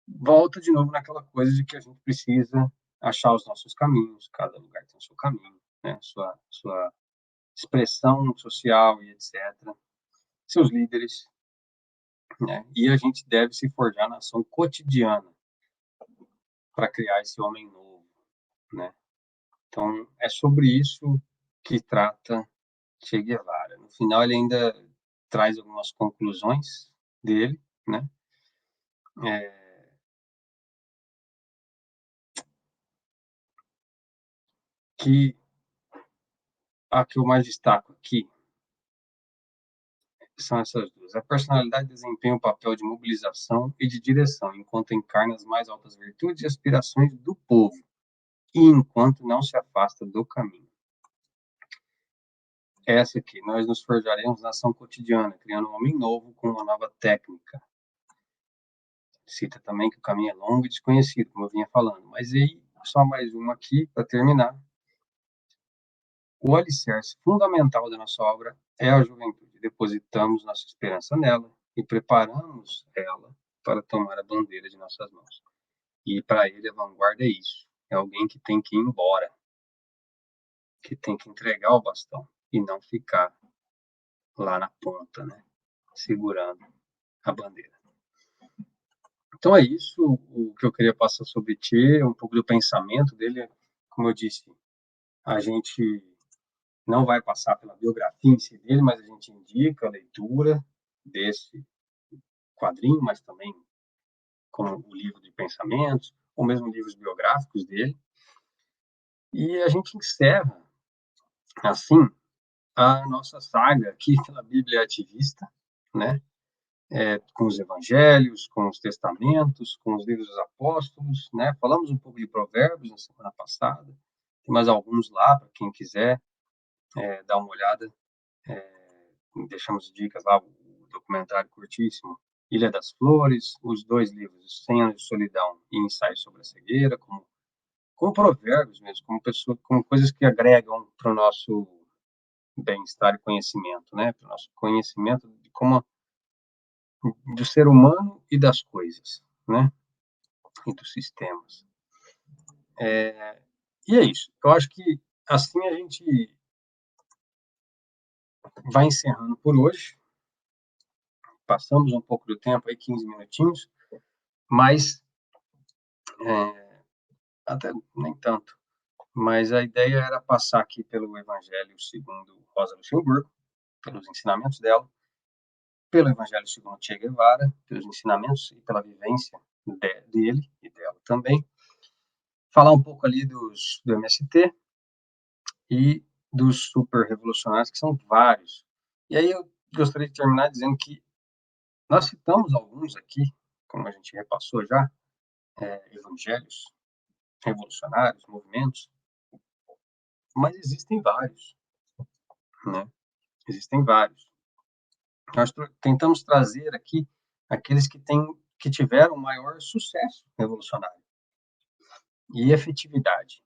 [SPEAKER 1] volta de novo naquela coisa de que a gente precisa achar os nossos caminhos, cada lugar tem o seu caminho, né? Sua expressão social e etc. Seus líderes, né? E a gente deve se forjar na ação cotidiana para criar esse homem novo, né? Então, é sobre isso que trata Che Guevara. No final, ele ainda traz algumas conclusões dele, né? Que a que eu mais destaco aqui são essas duas. A personalidade desempenha um papel de mobilização e de direção, enquanto encarna as mais altas virtudes e aspirações do povo, e enquanto não se afasta do caminho. Essa aqui, nós nos forjaremos na ação cotidiana, criando um homem novo com uma nova técnica. Cita também que o caminho é longo e desconhecido, como eu vinha falando. Mas aí, só mais uma aqui, para terminar. O alicerce fundamental da nossa obra é a juventude. Depositamos nossa esperança nela e preparamos ela para tomar a bandeira de nossas mãos. E para ele a vanguarda é isso, é alguém que tem que ir embora, que tem que entregar o bastão e não ficar lá na ponta, né, segurando a bandeira. Então é isso o que eu queria passar sobre Tchê, um pouco do pensamento dele. Como eu disse, a gente não vai passar pela biografia em si dele, mas a gente indica a leitura desse quadrinho, mas também como o livro de pensamentos, ou mesmo livros biográficos dele. E a gente encerra, assim, a nossa saga aqui pela Bíblia Ativista, né? Com os evangelhos, com os testamentos, com os livros dos apóstolos, né? Falamos um pouco de Provérbios na semana passada, tem mais alguns lá para quem quiser dar uma olhada. Deixamos dicas lá, o documentário curtíssimo Ilha das Flores, os 2 livros, 100 anos de solidão e Ensaio sobre a cegueira, como provérbios mesmo, como coisas que agregam para o nosso bem-estar e conhecimento, né? Para o nosso conhecimento de como do ser humano e das coisas, né? E dos sistemas. E é isso. Eu acho que assim a gente vai encerrando por hoje. Passamos um pouco do tempo aí, 15 minutinhos, mas até nem tanto. Mas a ideia era passar aqui pelo Evangelho segundo Rosa Luxemburgo, pelos ensinamentos dela, pelo Evangelho segundo Che Guevara, pelos ensinamentos e pela vivência dele e dela também. Falar um pouco ali do MST e dos super revolucionários, que são vários. E aí eu gostaria de terminar dizendo que nós citamos alguns aqui, como a gente repassou já, evangelhos revolucionários, movimentos, mas existem vários, né? Existem vários. Nós tentamos trazer aqui aqueles que tiveram maior sucesso revolucionário e efetividade,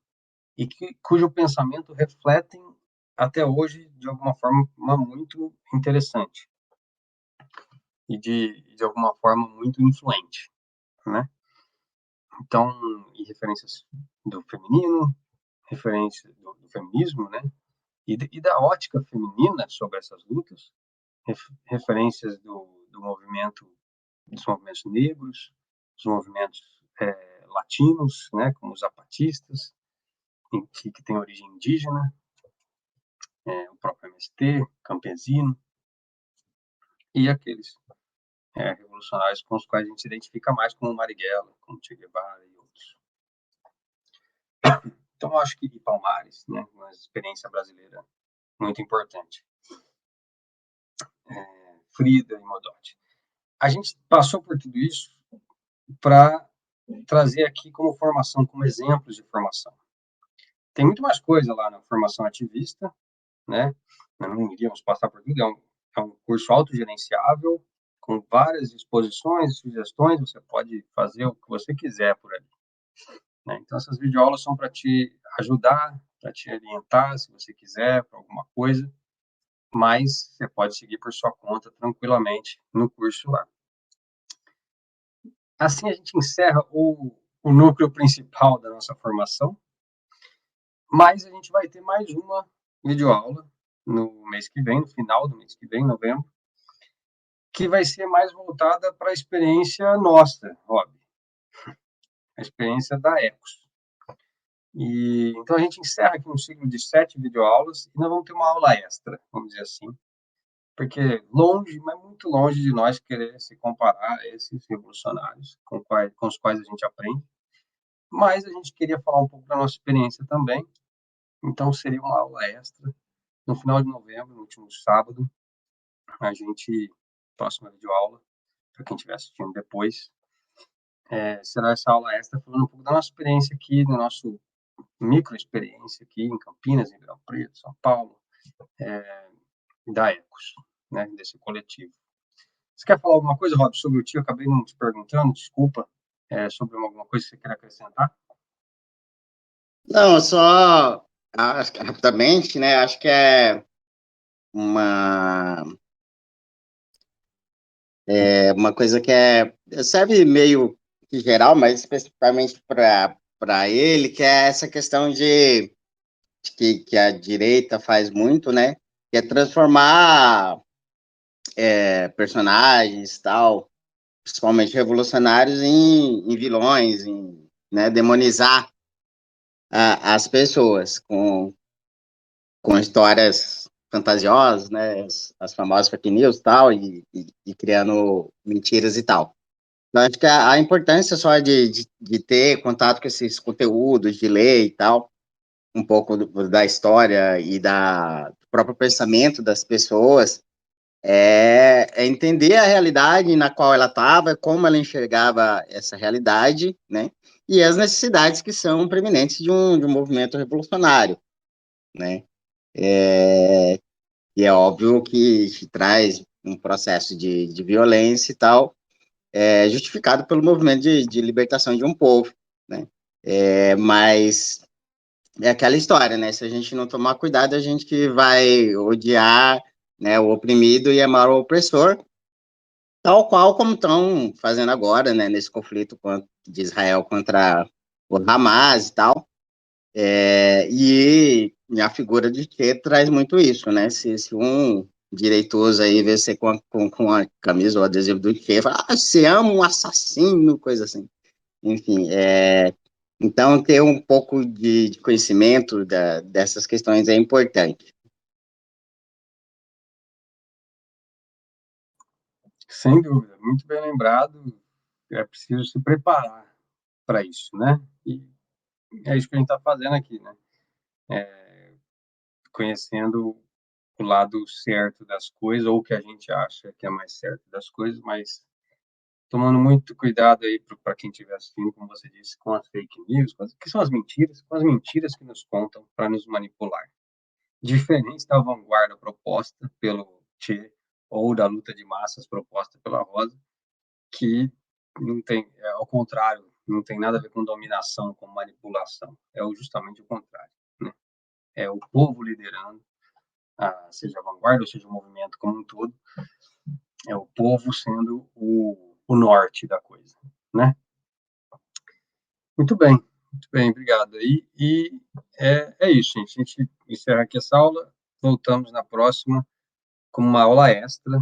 [SPEAKER 1] e cujo pensamento refletem até hoje de alguma forma muito interessante e de alguma forma muito influente, né? Então, e referências do feminino, referências do feminismo, né? E da ótica feminina sobre essas lutas, referências do movimento, dos movimentos negros, dos movimentos latinos, né? Como os zapatistas, que tem origem indígena, o próprio MST, campesino, e aqueles revolucionários com os quais a gente se identifica mais, como Marighella, como Che Guevara e outros. Então, eu acho que de Palmares, né, uma experiência brasileira muito importante. Frida e Modotti. A gente passou por tudo isso para trazer aqui como formação, como exemplos de formação. Tem muito mais coisa lá na formação ativista, né? Não iríamos passar por tudo, é um curso autogerenciável, com várias exposições, sugestões, você pode fazer o que você quiser por ali. Né? Então, essas videoaulas são para te ajudar, para te orientar, se você quiser, para alguma coisa, mas você pode seguir por sua conta tranquilamente no curso lá. Assim, a gente encerra o núcleo principal da nossa formação, mas a gente vai ter mais uma videoaula no mês que vem, no final do mês que vem, novembro, que vai ser mais voltada para a experiência nossa, Rob, a experiência da Ecos. E então a gente encerra aqui um ciclo de 7 videoaulas e nós vamos ter uma aula extra, vamos dizer assim, porque longe, mas muito longe de nós querer se comparar a esses revolucionários com os quais a gente aprende, mas a gente queria falar um pouco da nossa experiência também, então seria uma aula extra no final de novembro, no último sábado, a gente, próxima videoaula, para quem estiver assistindo depois, será essa aula extra falando um pouco da nossa experiência aqui, do nosso microexperiência aqui em Campinas, em Ribeirão Preto, São Paulo, da Ecos, né, desse coletivo. Você quer falar alguma coisa, Rob, sobre o tio? Eu acabei não te perguntando, desculpa, sobre alguma coisa que você quer acrescentar?
[SPEAKER 2] Não, só acho que, rapidamente, né? Acho que uma uma coisa que serve meio que geral, mas especificamente para para ele, que é essa questão que a direita faz muito, né? Que é transformar personagens tal, principalmente revolucionários, em vilões, né, demonizar as pessoas com histórias fantasiosas, né, as famosas fake news tal, e criando mentiras e tal. Então, acho que a importância só de ter contato com esses conteúdos, de ler e tal, um pouco da história e do próprio pensamento das pessoas, é entender a realidade na qual ela estava, como ela enxergava essa realidade, né? E as necessidades que são preeminentes de um movimento revolucionário, né? E é óbvio que traz um processo de violência e tal, justificado pelo movimento de libertação de um povo, né? Mas é aquela história, né? Se a gente não tomar cuidado, a gente que vai odiar, né, o oprimido e amar o opressor, tal qual como estão fazendo agora, né, nesse conflito de Israel contra o Hamas e tal. E a figura de Che traz muito isso, né? Se um direitoso aí vê você com a camisa ou adesivo do Che, fala, você ama um assassino, coisa assim. Enfim, então ter um pouco de conhecimento dessas questões é importante.
[SPEAKER 1] Sem dúvida, muito bem lembrado. É preciso se preparar para isso, né? E é isso que a gente está fazendo aqui, né? Conhecendo o lado certo das coisas, ou o que a gente acha que é mais certo das coisas, mas tomando muito cuidado aí para quem estiver assistindo, como você disse, com as fake news, que são as mentiras, com as mentiras que nos contam para nos manipular. Diferente da vanguarda proposta pelo Che ou da luta de massas proposta pela Rosa, que não tem, ao contrário, não tem nada a ver com dominação, com manipulação. É justamente o contrário, né? É o povo liderando, seja a vanguarda ou seja o movimento como um todo, é o povo sendo o norte da coisa, né? Muito bem, obrigado. E é isso, gente. A gente encerra aqui essa aula, voltamos na próxima com uma aula extra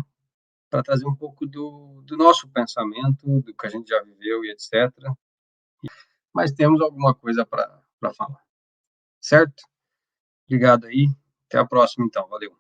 [SPEAKER 1] para trazer um pouco do nosso pensamento, do que a gente já viveu e etc. Mas temos alguma coisa para falar, certo? Obrigado aí, até a próxima então, valeu.